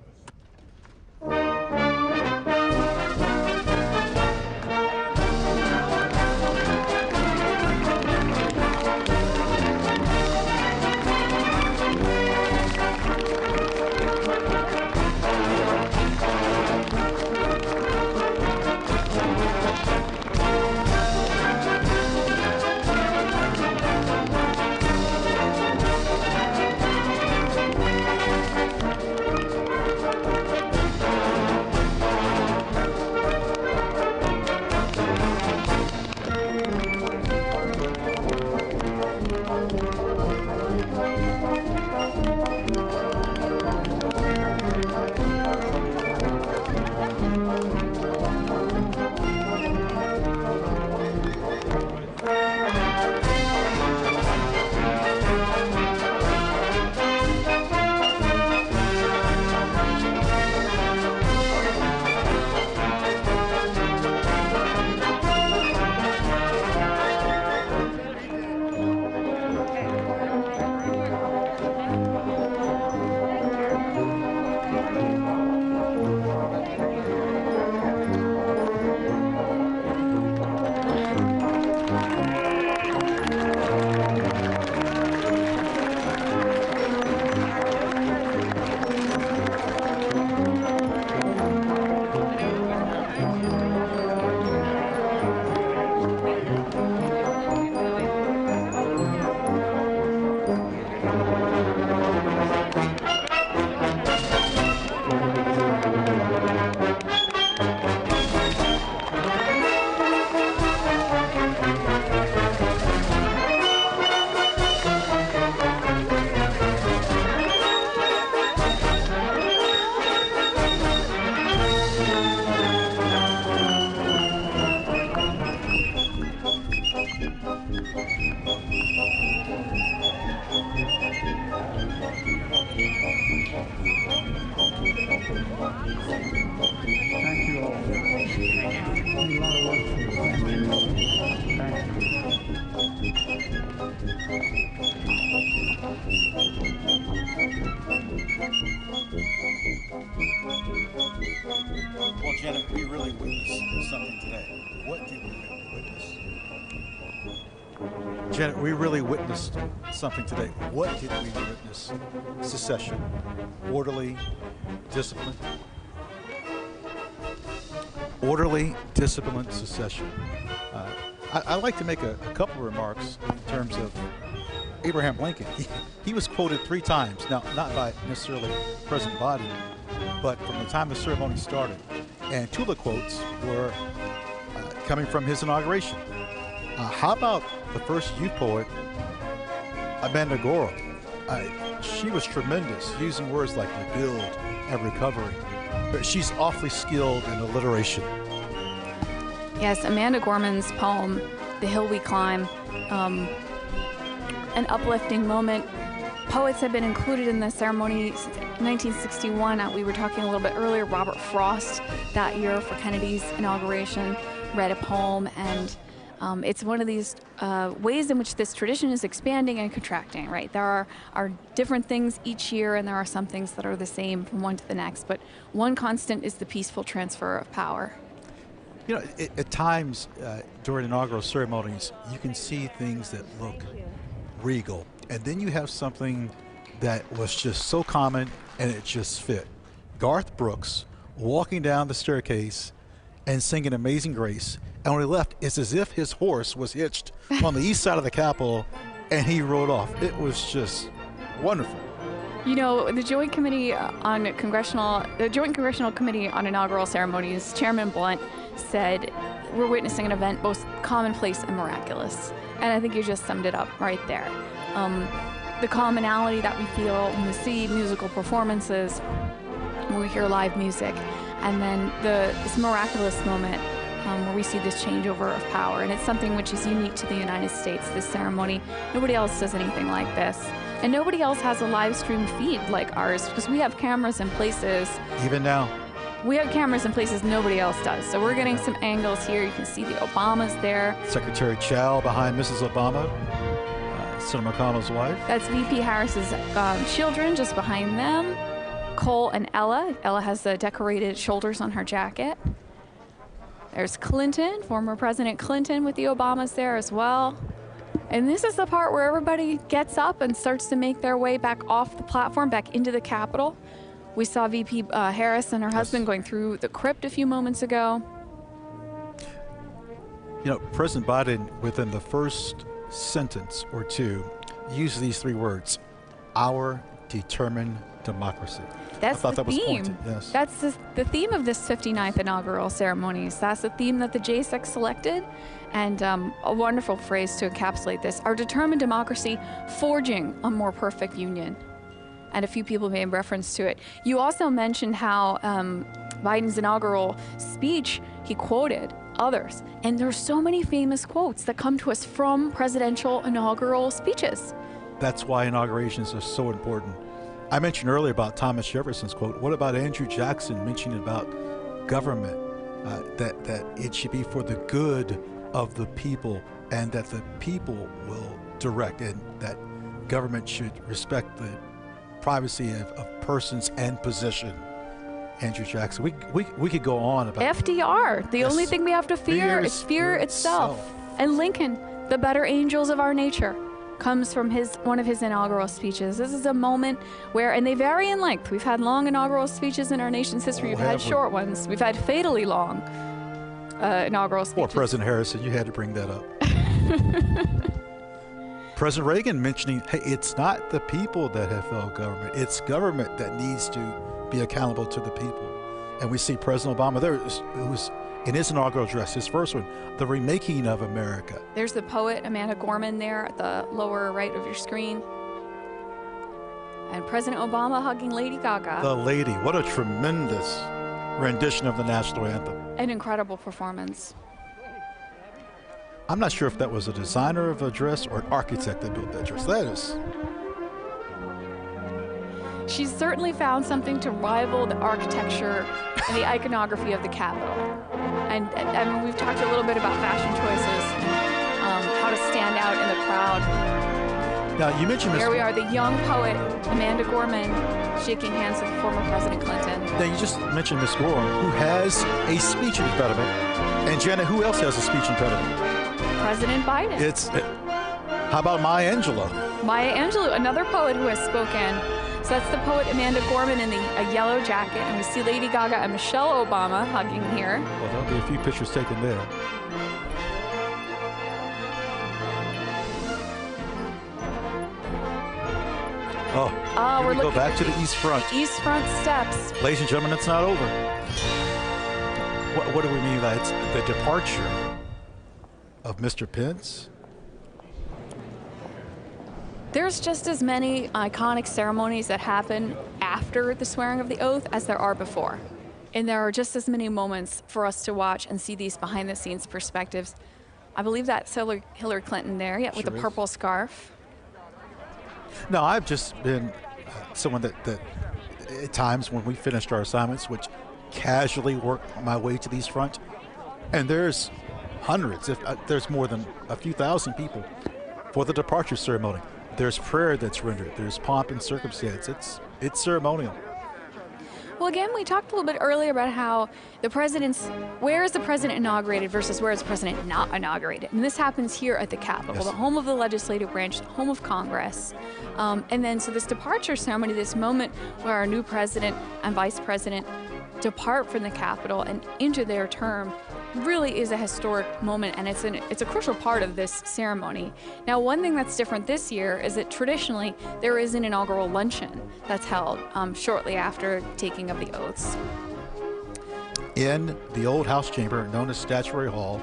Well, Janet, we really witnessed something today. What did we witness? Janet, we really witnessed something today. What did we witness? Secession, orderly, disciplined. Orderly, disciplined secession. I'd like to make a couple of remarks in terms of Abraham Lincoln. He was quoted 3 times, now not by necessarily President Biden, but from the time the ceremony started. And 2 of the quotes were coming from his inauguration. How about the first youth poet, Amanda Gorham? She was tremendous, using words like rebuild and recovery. But she's awfully skilled in alliteration.
Yes, Amanda Gorman's poem, The Hill We Climb, an uplifting moment. Poets have been included in the ceremony since 1961. We were talking a little bit earlier, Robert Frost that year for Kennedy's inauguration read a poem, and it's one of these ways in which this tradition is expanding and contracting, right? There are different things each year, and there are some things that are the same from one to the next, but one constant is the peaceful transfer of power.
You know, at times during inaugural ceremonies, you can see things that look regal, and then you have something that was just so common and it just fit. Garth Brooks walking down the staircase and singing Amazing Grace, and when he left, it's as if his horse was hitched on the east side of the Capitol and he rode off. It was just wonderful.
You know, the Joint Committee on Joint Congressional Committee on Inaugural Ceremonies, Chairman Blunt said, we're witnessing an event both commonplace and miraculous. And I think you just summed it up right there. The commonality that we feel when we see musical performances, when we hear live music, and then this miraculous moment where we see this changeover of power. And it's something which is unique to the United States, this ceremony. Nobody else does anything like this. And nobody else has a live stream feed like ours because we have cameras in places.
Even now.
We have cameras in places nobody else does. So we're getting some angles here. You can see the Obamas there.
Secretary Chow behind Mrs. Obama, Senator McConnell's wife.
That's VP Harris's children just behind them. Cole and Ella. Ella has the decorated shoulders on her jacket. There's Clinton, former President Clinton with the Obamas there as well. And this is the part where everybody gets up and starts to make their way back off the platform, back into the Capitol. We saw VP Harris and her husband going through the crypt a few moments ago.
You know, President Biden, within the first sentence or two, used these three words: our determined democracy.
That's
I thought
the
that was
theme.
pointed. Yes.
That's the theme of this 59th inaugural ceremonies. That's the theme that the JSEC selected, and a wonderful phrase to encapsulate this: our determined democracy, forging a more perfect union. And a few people made reference to it. You also mentioned how Biden's inaugural speech, he quoted others. And there's so many famous quotes that come to us from presidential inaugural speeches.
That's why inaugurations are so important. I mentioned earlier about Thomas Jefferson's quote. What about Andrew Jackson mentioning about government, that it should be for the good of the people and that the people will direct, and that government should respect the privacy of persons and position. Andrew Jackson. We could go on about
FDR. The
Yes.
only thing we have to fear is fear itself. And Lincoln, the better angels of our nature, comes from one of his inaugural speeches. This is a moment where, and they vary in length. We've had long inaugural speeches in our nation's history. We've had short ones. We've had fatally long inaugural speeches.
Poor President Harrison, you had to bring that up. President Reagan mentioning, hey, it's not the people that have failed government. It's government that needs to be accountable to the people. And we see President Obama there, who was in his inaugural address, his first one, the remaking of America.
There's the poet Amanda Gorman there at the lower right of your screen. And President Obama hugging Lady Gaga.
The lady, what a tremendous rendition of the national anthem.
An incredible performance.
I'm not sure if that was a designer of a dress or an architect that built that dress. That is.
She's certainly found something to rival the architecture and the iconography of the Capitol. And I mean, we've talked a little bit about fashion choices, how to stand out in the crowd.
Now, you mentioned
There we are, the young poet, Amanda Gorman, shaking hands with former President Clinton.
Now, you just mentioned Miss Gorman, who has a speech impediment. And Janet, who else has a speech impediment?
President Biden.
How about Maya Angelou?
Maya Angelou, another poet who has spoken. So that's the poet Amanda Gorman in a yellow jacket, and we see Lady Gaga and Michelle Obama hugging here.
Well, there'll be a few pictures taken there.
We're
we go
looking
back
at
to the East Front.
East Front steps.
Ladies and gentlemen, it's not over. What do we mean by it's the departure of Mr. Pence?
There's just as many iconic ceremonies that happen after the swearing of the oath as there are before. And there are just as many moments for us to watch and see these behind-the-scenes perspectives. I believe that's Hillary Clinton there, with the purple scarf.
No, I've just been someone that at times when we finished our assignments, which casually worked my way to the East Front, and there's hundreds, if there's more than a few thousand people for the departure ceremony. There's prayer that's rendered. There's pomp and circumstance. It's ceremonial.
Well, again, we talked a little bit earlier about how where is the president inaugurated versus where is the president not inaugurated. And this happens here at the Capitol, the home of the legislative branch, the home of Congress. And then so this departure ceremony, this moment where our new president and vice president depart from the Capitol and into their term, really is a historic moment, and it's a crucial part of this ceremony. Now, one thing that's different this year is that traditionally there is an inaugural luncheon that's held shortly after taking of the oaths.
In the old House chamber known as Statuary Hall,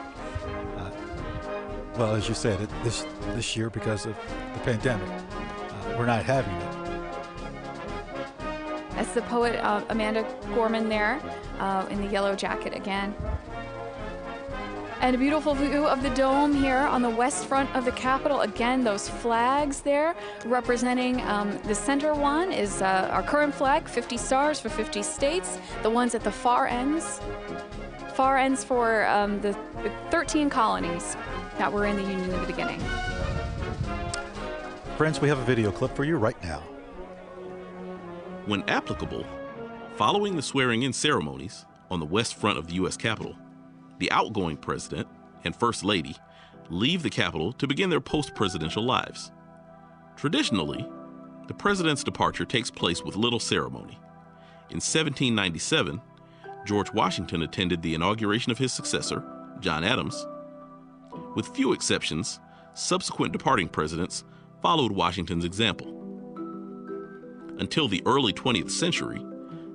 well, as you said, this year because of the pandemic, we're not having it.
That's the poet Amanda Gorman there in the yellow jacket again. And a beautiful view of the dome here on the west front of the Capitol. Again, those flags there representing the center one is our current flag, 50 stars for 50 states. The ones at the far ends for the 13 colonies that were in the Union in the beginning.
Friends, we have a video clip for you right now.
When applicable, following the swearing-in ceremonies on the west front of the U.S. Capitol, the outgoing president and First Lady leave the Capitol to begin their post-presidential lives. Traditionally, the president's departure takes place with little ceremony. In 1797, George Washington attended the inauguration of his successor, John Adams. With few exceptions, subsequent departing presidents followed Washington's example. Until the early 20th century,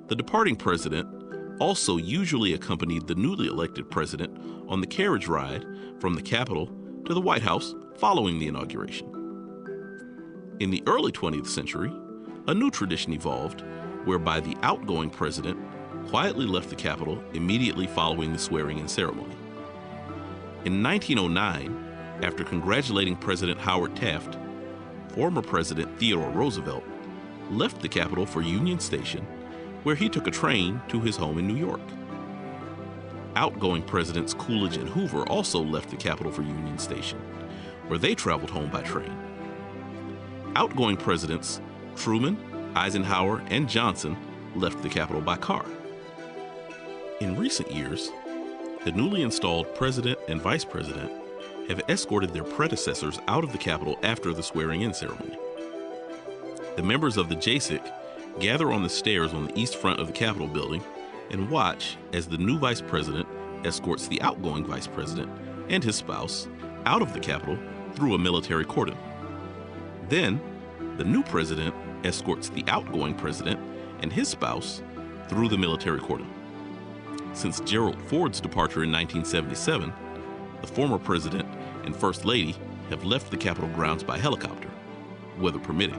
the departing president also usually accompanied the newly elected president on the carriage ride from the Capitol to the White House following the inauguration. In the early 20th century, a new tradition evolved whereby the outgoing president quietly left the Capitol immediately following the swearing-in ceremony. In 1909, after congratulating President Howard Taft, former President Theodore Roosevelt left the Capitol for Union Station, where he took a train to his home in New York. Outgoing Presidents Coolidge and Hoover also left the Capitol for Union Station, where they traveled home by train. Outgoing Presidents Truman, Eisenhower, and Johnson left the Capitol by car. In recent years, the newly installed President and Vice President have escorted their predecessors out of the Capitol after the swearing-in ceremony. The members of the JSIC gather on the stairs on the east front of the Capitol building and watch as the new vice president escorts the outgoing vice president and his spouse out of the Capitol through a military cordon. Then, the new president escorts the outgoing president and his spouse through the military cordon. Since Gerald Ford's departure in 1977, the former president and First Lady have left the Capitol grounds by helicopter, weather permitting.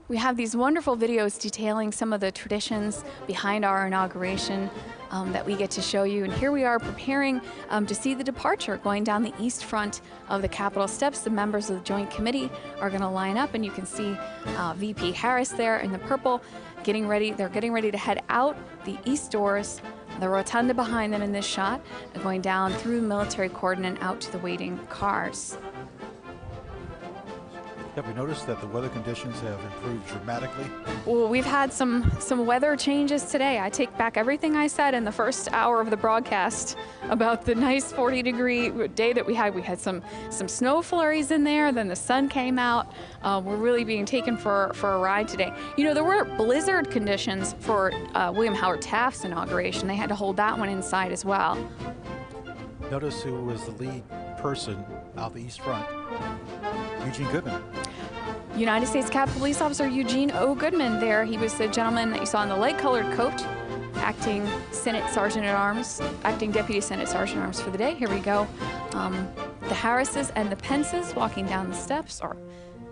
We have these wonderful videos detailing some of the traditions behind our inauguration that we get to show you. And here we are preparing to see the departure going down the east front of the Capitol steps. The members of the Joint Committee are going to line up, and you can see VP Harris there in the purple getting ready. They're getting ready to head out the east doors, the rotunda behind them in this shot, going down through the military cordon and out to the waiting cars.
Have we noticed that the weather conditions have improved dramatically?
Well, we've had some weather changes today. I take back everything I said in the first hour of the broadcast about the nice 40-degree day that we had. We had some snow flurries in there, then the sun came out. We're really being taken for a ride today. You know, there were blizzard conditions for William Howard Taft's inauguration. They had to hold that one inside as well.
Notice who was the lead person out the east front. Eugene Goodman.
United States Capitol Police Officer Eugene O. Goodman there. He was the gentleman that you saw in the light-colored coat, acting Senate Sergeant-at-Arms, acting Deputy Senate Sergeant-at-Arms for the day. Here we go. The Harrises and the Pences walking down the steps, or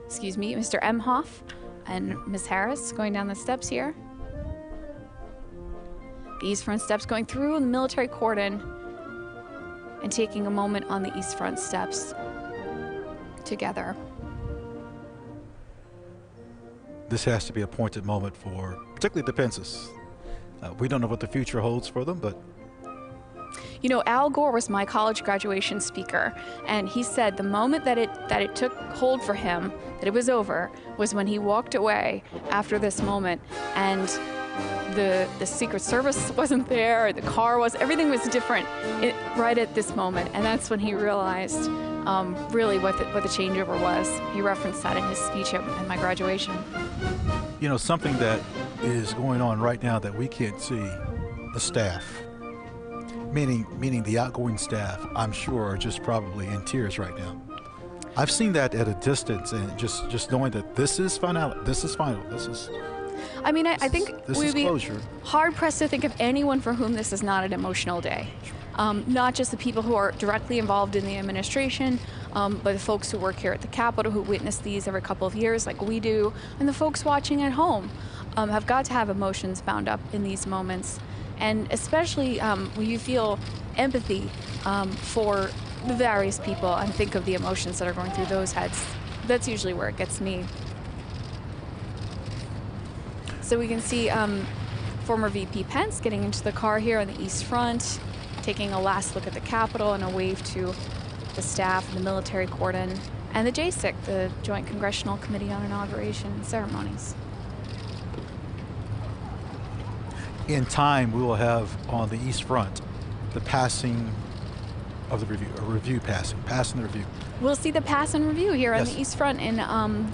excuse me, Mr. Emhoff and Ms. Harris going down the steps here. The east front steps going through the military cordon and taking a moment on the east front steps together.
This has to be a pointed moment for particularly the Pences. We don't know what the future holds for them, but
you know, Al Gore was my college graduation speaker, and he said the moment that it took hold for him, that it was over, was when he walked away after this moment, and the Secret Service wasn't there, the car was, everything was different right at this moment, and that's when he realized really what the changeover was. He referenced that in his speech at my graduation.
You know, something that is going on right now that we can't see, the staff, meaning the outgoing staff, I'm sure are just probably in tears right now. I've seen that at a distance, and just knowing that this is final, this is final, this is.
I mean, I think
this
we'd
is
be
closure.
hard pressed to think of anyone for whom this is not an emotional day. not just the people who are directly involved in the administration, but the folks who work here at the Capitol who witness these every couple of years like we do, and the folks watching at home have got to have emotions bound up in these moments. And especially when you feel empathy for the various people and think of the emotions that are going through those heads, that's usually where it gets me. So we can see former VP Pence getting into the car here on the East Front, taking a last look at the Capitol and a wave to the staff and the military cordon, and the JCIC, the Joint Congressional Committee on Inauguration and Ceremonies.
In time, we will have on the East Front the passing of the review, a review passing the review.
We'll see the pass and review here on
Yes.
the East Front in,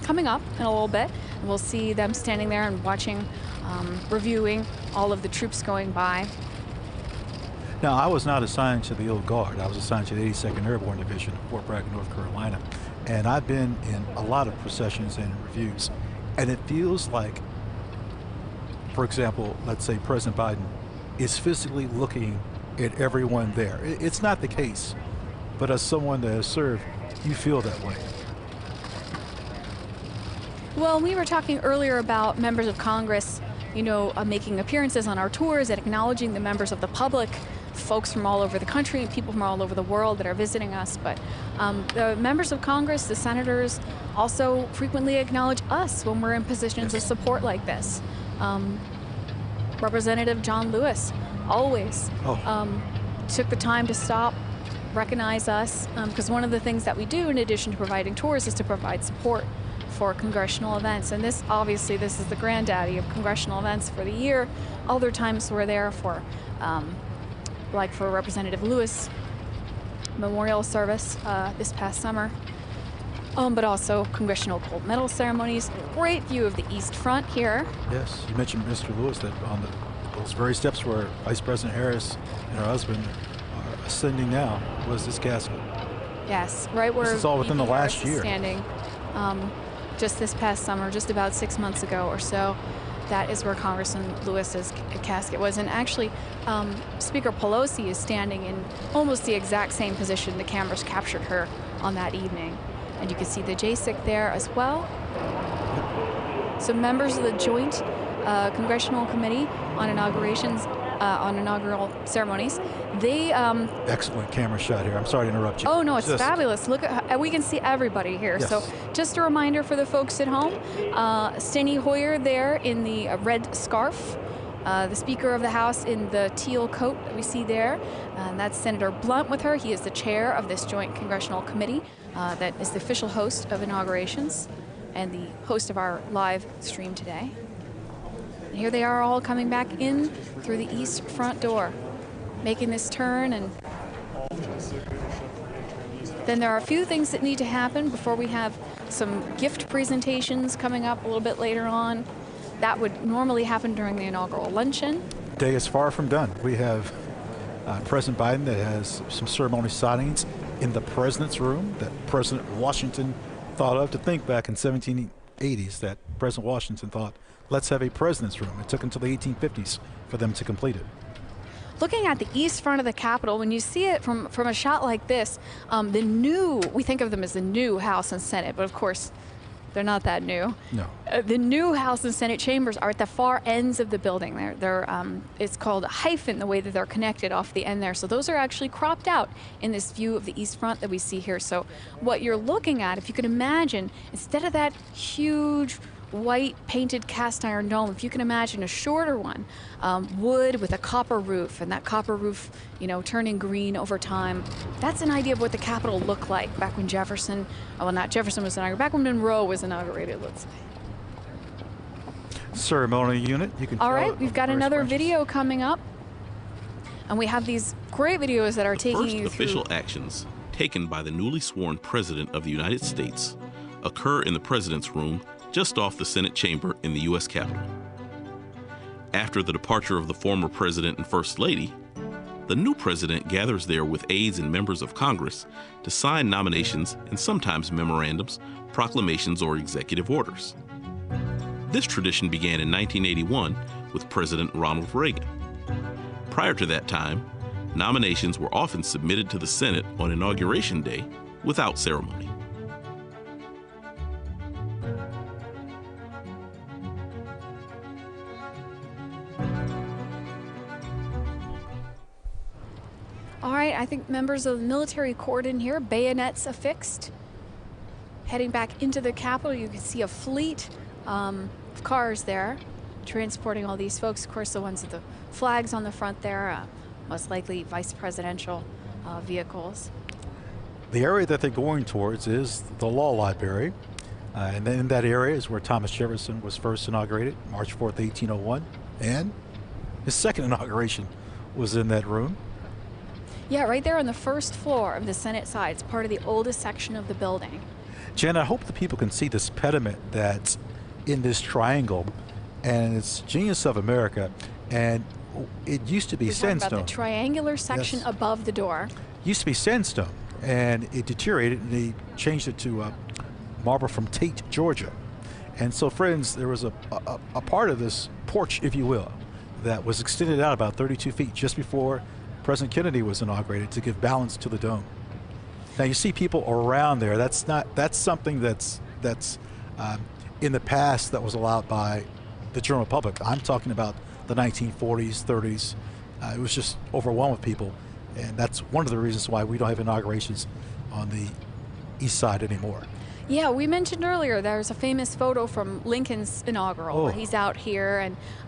coming up in a little bit. We'll see them standing there and watching, reviewing all of the troops going by.
Now, I was not assigned to the Old Guard. I was assigned to the 82nd Airborne Division of Fort Bragg, North Carolina. And I've been in a lot of processions and reviews. And it feels like, for example, let's say President Biden is physically looking at everyone there. It's not the case, but as someone that has served, you feel that way.
Well, we were talking earlier about members of Congress, you know, making appearances on our tours and acknowledging the members of the public, folks from all over the country and people from all over the world that are visiting us. But the members of Congress, the senators, also frequently acknowledge us when we're in positions of support like this. Representative John Lewis always took the time to stop, recognize us, because one of the things that we do in addition to providing tours is to provide support for congressional events. And this, obviously, this is the granddaddy of congressional events for the year. Other times we're there for, like for Representative Lewis memorial service this past summer, but also congressional gold medal ceremonies. Great view of the East Front here.
Yes, you mentioned Mr. Lewis, that on those very steps where Vice President Harris and her husband are ascending now was this casket.
Yes, right where
this is all within the last year.
Standing, just this past summer, just about 6 months ago or so. That is where Congressman Lewis's casket was. And actually, Speaker Pelosi is standing in almost the exact same position the cameras captured her on that evening. And you can see the JCIC there as well. So members of the Joint Congressional Committee on Inaugurations, on inaugural ceremonies, they
excellent camera shot here. I'm sorry to interrupt you.
Oh no, it's fabulous. Look at we can see everybody here.
Yes.
So just a reminder for the folks at home, Steny Hoyer there in the red scarf, the Speaker of the House in the teal coat that we see there, and that's Senator Blunt with her. He is the chair of this Joint Congressional Committee that is the official host of inaugurations and the host of our live stream today. And here they are all coming back in through the East Front door, making this turn. And then there are a few things that need to happen before we have some gift presentations coming up a little bit later on. That would normally happen during the inaugural luncheon.
Day is far from done. We have President Biden that has some ceremony signings in the president's room that President Washington thought of. To think back in 1780s that President Washington thought, let's have a president's room. It took until the 1850s for them to complete it.
Looking at the East Front of the Capitol, when you see it from a shot like this, we think of them as the new House and Senate, but of course, they're not that new.
No.
The new House and Senate chambers are at the far ends of the building. It's called a hyphen, the way that they're connected off the end there. So those are actually cropped out in this view of the East Front that we see here. So what you're looking at, if you can imagine, instead of that huge white painted cast iron dome, if you can imagine a shorter one, wood with a copper roof, and that copper roof, you know, turning green over time. That's an idea of what the Capitol looked like back when Jefferson, well, not Jefferson was inaugurated, back when Monroe was inaugurated, let's say.
Ceremony unit, you can.
All right, we've got another video coming up, and we have these great videos that are taking you through.
First official actions taken by the newly sworn President of the United States occur in the President's room just off the Senate chamber in the U.S. Capitol. After the departure of the former President and First Lady, the new President gathers there with aides and members of Congress to sign nominations and sometimes memorandums, proclamations, or executive orders. This tradition began in 1981 with President Ronald Reagan. Prior to that time, nominations were often submitted to the Senate on Inauguration Day without ceremony.
All right, I think members of the military cordon here, bayonets affixed. Heading back into the Capitol, you can see a fleet of cars there transporting all these folks. Of course, the ones with the flags on the front there, most likely vice presidential vehicles.
The area that they're going towards is the law library. And then in that area is where Thomas Jefferson was first inaugurated, March 4th, 1801. And his second inauguration was in that room.
Yeah, right there on the first floor of the Senate side. It's part of the oldest section of the building.
Jen, I hope the people can see this pediment that's in this triangle, and it's Genius of America, and it used to be sandstone.
About the triangular section above the door.
Used to be sandstone, and it deteriorated, and they changed it to marble from Tate, Georgia. And so, friends, there was a part of this porch, if you will, that was extended out about 32 feet just before President Kennedy was inaugurated to give balance to the dome. Now you see people around there. That's something that's in the past that was allowed by the general public. I'm talking about the 1940s, 30s. It was just overwhelmed with people, and that's one of the reasons why we don't have inaugurations on the east side anymore.
Yeah, we mentioned earlier there's a famous photo from Lincoln's inaugural where he's out here,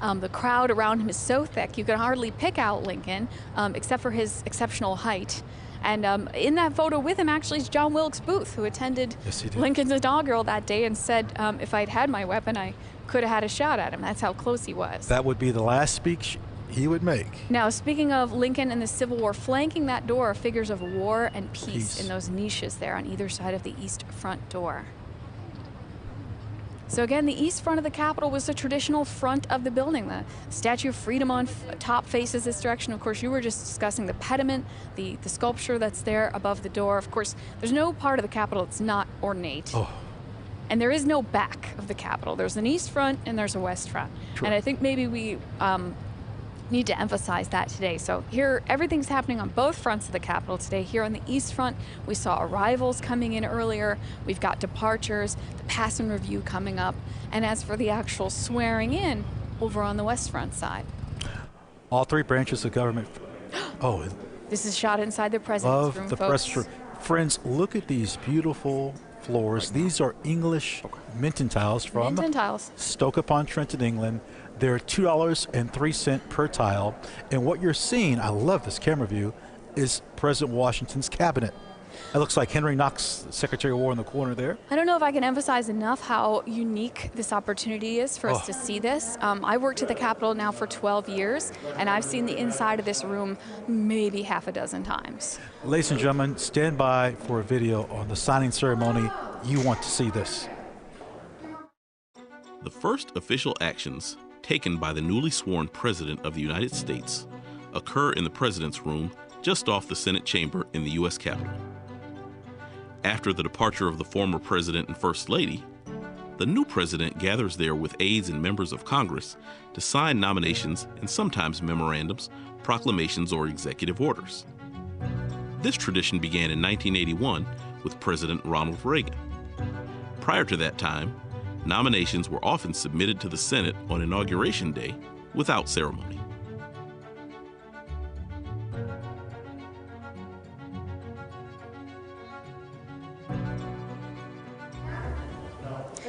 and the crowd around him is so thick you can hardly pick out Lincoln except for his exceptional height. And in that photo with him actually is John Wilkes Booth, who attended Lincoln's inaugural that day and said if I'd had my weapon, I could have had a shot at him. That's how close he was.
That would be the last speech he would make.
Now, speaking of Lincoln and the Civil War, flanking that door are figures of war and peace in those niches there on either side of the east front door. So again, the east front of the Capitol was the traditional front of the building. The Statue of Freedom on top faces this direction. Of course, you were just discussing the pediment, the sculpture that's there above the door. Of course, there's no part of the Capitol that's not ornate. And there is no back of the Capitol. There's an east front and there's a west front. And I think maybe we need to emphasize that today. So here, everything's happening on both fronts of the Capitol today. Here on the east front, we saw arrivals coming in earlier. We've got departures, the pass and review coming up. And as for the actual swearing in, over on the west front side.
All three branches of government.
This is shot inside the president's room, folks.
Friends, look at these beautiful floors. These are English Minton tiles from Stoke-upon-Trent in England. They're $2.03 per tile. And what you're seeing, I love this camera view, is President Washington's cabinet. It looks like Henry Knox, Secretary of War, in the corner there.
I don't know if I can emphasize enough how unique this opportunity is for us to see this. I worked at the Capitol now for 12 years, and I've seen the inside of this room maybe half a dozen times.
Ladies and gentlemen, stand by for a video on the signing ceremony. You want to see this.
The first official actions taken by the newly sworn President of the United States occur in the President's room just off the Senate chamber in the U.S. Capitol. After the departure of the former President and First Lady, the new President gathers there with aides and members of Congress to sign nominations and sometimes memorandums, proclamations, or executive orders. This tradition began in 1981 with President Ronald Reagan. Prior to that time, nominations were often submitted to the Senate on Inauguration Day without ceremony.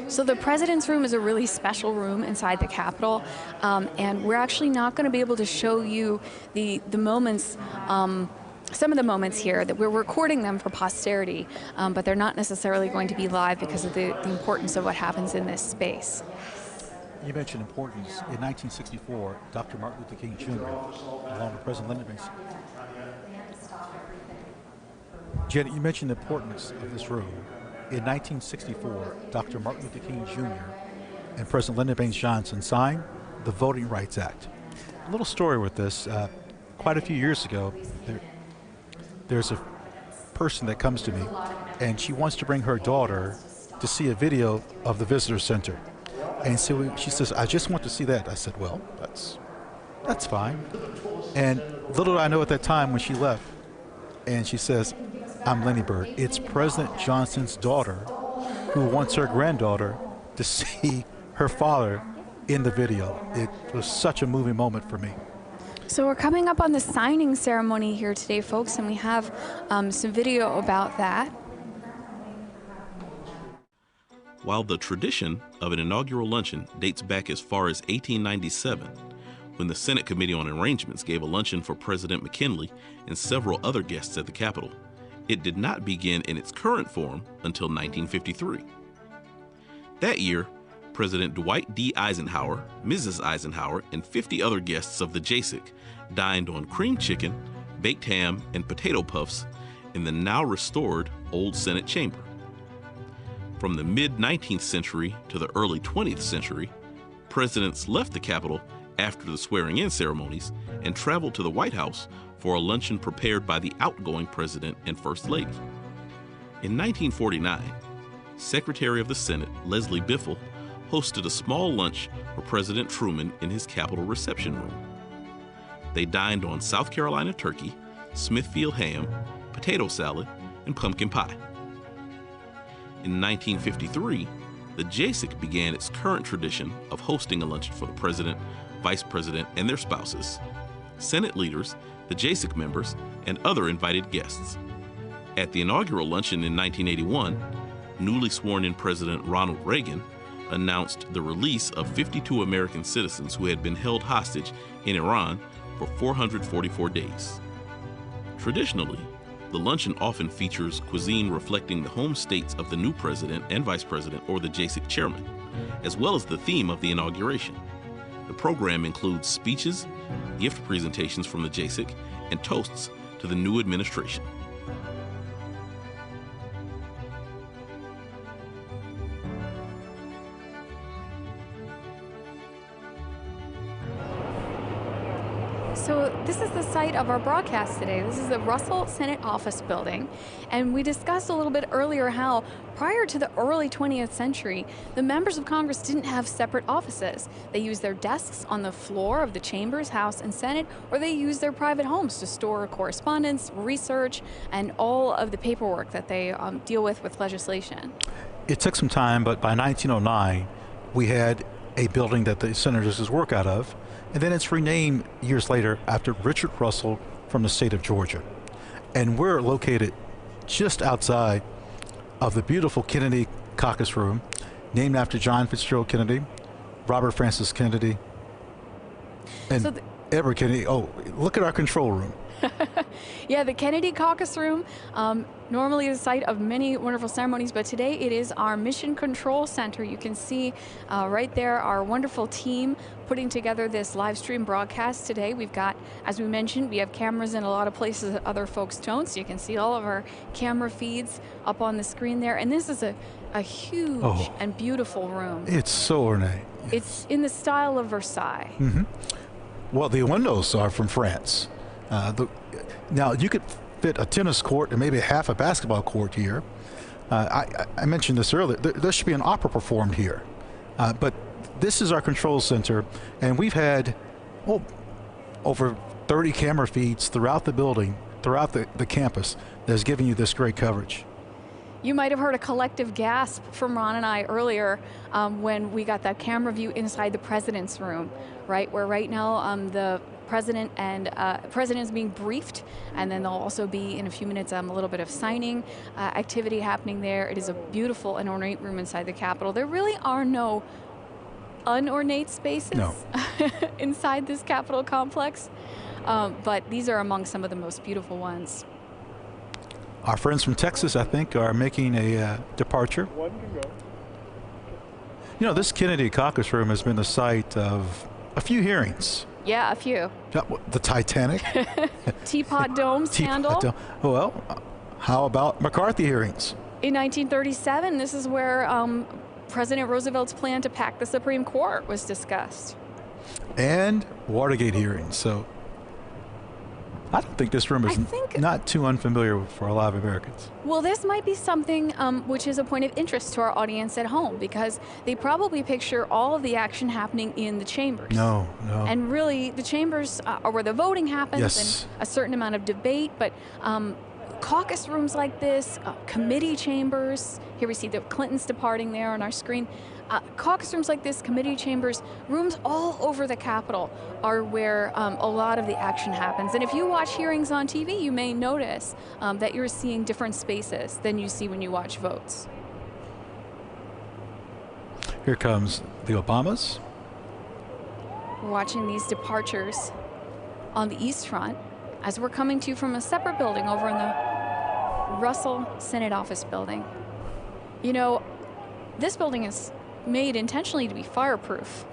So the President's room is a really special room inside the Capitol, and we're actually not going to be able to show you the moments, some of the moments here that we're recording them for posterity, but they're not necessarily going to be live because of the importance of what happens in this space.
You mentioned importance. In 1964, Dr. Martin Luther King Jr., along with President Lyndon Baines. Janet, you mentioned the importance of this room. In 1964, Dr. Martin Luther King Jr. and President Lyndon Baines Johnson signed the Voting Rights Act. A little story with this. Quite a few years ago, there's a person that comes to me, and she wants to bring her daughter to see a video of the visitor center. And so she says, I just want to see that. I said, well, That's fine. And little did I know at that time when she left, and she says, I'm Lenny Bird. It's President Johnson's daughter who wants her granddaughter to see her father in the video. It was such a moving moment for me.
So we're coming up on the signing ceremony here today, folks, and we have some video about that.
While the tradition of an inaugural luncheon dates back as far as 1897, when the Senate Committee on Arrangements gave a luncheon for President McKinley and several other guests at the Capitol, it did not begin in its current form until 1953. That year, President Dwight D. Eisenhower, Mrs. Eisenhower, and 50 other guests of the JASIC dined on cream chicken, baked ham, and potato puffs in the now restored Old Senate Chamber. From the mid-19th century to the early 20th century, presidents left the Capitol after the swearing-in ceremonies and traveled to the White House for a luncheon prepared by the outgoing president and First Lady. In 1949, Secretary of the Senate Leslie Biffle hosted a small lunch for President Truman in his Capitol reception room. They dined on South Carolina turkey, Smithfield ham, potato salad, and pumpkin pie. In 1953, the JASIC began its current tradition of hosting a luncheon for the President, Vice President, and their spouses, Senate leaders, the JASIC members, and other invited guests. At the inaugural luncheon in 1981, newly sworn-in President Ronald Reagan announced the release of 52 American citizens who had been held hostage in Iran for 444 days. Traditionally, the luncheon often features cuisine reflecting the home states of the new president and vice president or the JASIC chairman, as well as the theme of the inauguration. The program includes speeches, gift presentations from the JASIC, and toasts to the new administration.
So this is the site of our broadcast today. This is the Russell Senate Office Building. And we discussed a little bit earlier how prior to the early 20th century, the members of Congress didn't have separate offices. They used their desks on the floor of the chambers, House and Senate, or they used their private homes to store correspondence, research, and all of the paperwork that they deal with legislation.
It took some time, but by 1909, we had a building that the senators work out of. And then it's renamed years later after Richard Russell from the state of Georgia. And we're located just outside of the beautiful Kennedy Caucus Room, named after John Fitzgerald Kennedy, Robert Francis Kennedy, and Edward Kennedy. Oh, look at our control room.
Yeah, the Kennedy Caucus Room, normally the site of many wonderful ceremonies, but today it is our Mission Control Center. You can see right there our wonderful team putting together this live stream broadcast today. We've got, as we mentioned, we have cameras in a lot of places that other folks don't, so you can see all of our camera feeds up on the screen there. And this is a huge and beautiful room.
It's so ornate.
It's in the style of Versailles.
Mm-hmm. Well, the windows are from France. Now, you could fit a tennis court and maybe half a basketball court here. I mentioned this earlier. There should be an opera performed here. But this is our control center, and we've had over 30 camera feeds throughout the building, throughout the campus, that's giving you this great coverage.
You might have heard a collective gasp from Ron and I earlier when we got that camera view inside the president's room, right? Where right now the president is being briefed, and then there'll also be in a few minutes a little bit of signing activity happening there. It is a beautiful and ornate room inside the Capitol. There really are no unornate spaces inside this Capitol complex, but these are among some of the most beautiful ones.
Our friends from Texas, I think, are making a departure.
One can go.
You know, this Kennedy Caucus Room has been the site of a few hearings.
Yeah, a few.
The Titanic.
Teapot Dome scandal.
Well, how about McCarthy hearings?
In 1937, this is where President Roosevelt's plan to pack the Supreme Court was discussed.
And Watergate hearings. So I don't think this room is not too unfamiliar for a lot of Americans.
Well, this might be something which is a point of interest to our audience at home, because they probably picture all of the action happening in the chambers.
No.
And really, the chambers are where the voting happens,
Yes.
and a certain amount of debate, but caucus rooms like this, committee chambers, here we see the Clintons departing there on our screen. Caucus rooms like this, committee chambers, rooms all over the Capitol are where a lot of the action happens. And if you watch hearings on TV, you may notice that you're seeing different spaces than you see when you watch votes.
Here comes the Obamas.
We're watching these departures on the East Front as we're coming to you from a separate building over in the Russell Senate Office Building. You know, this building is made intentionally to be fireproof.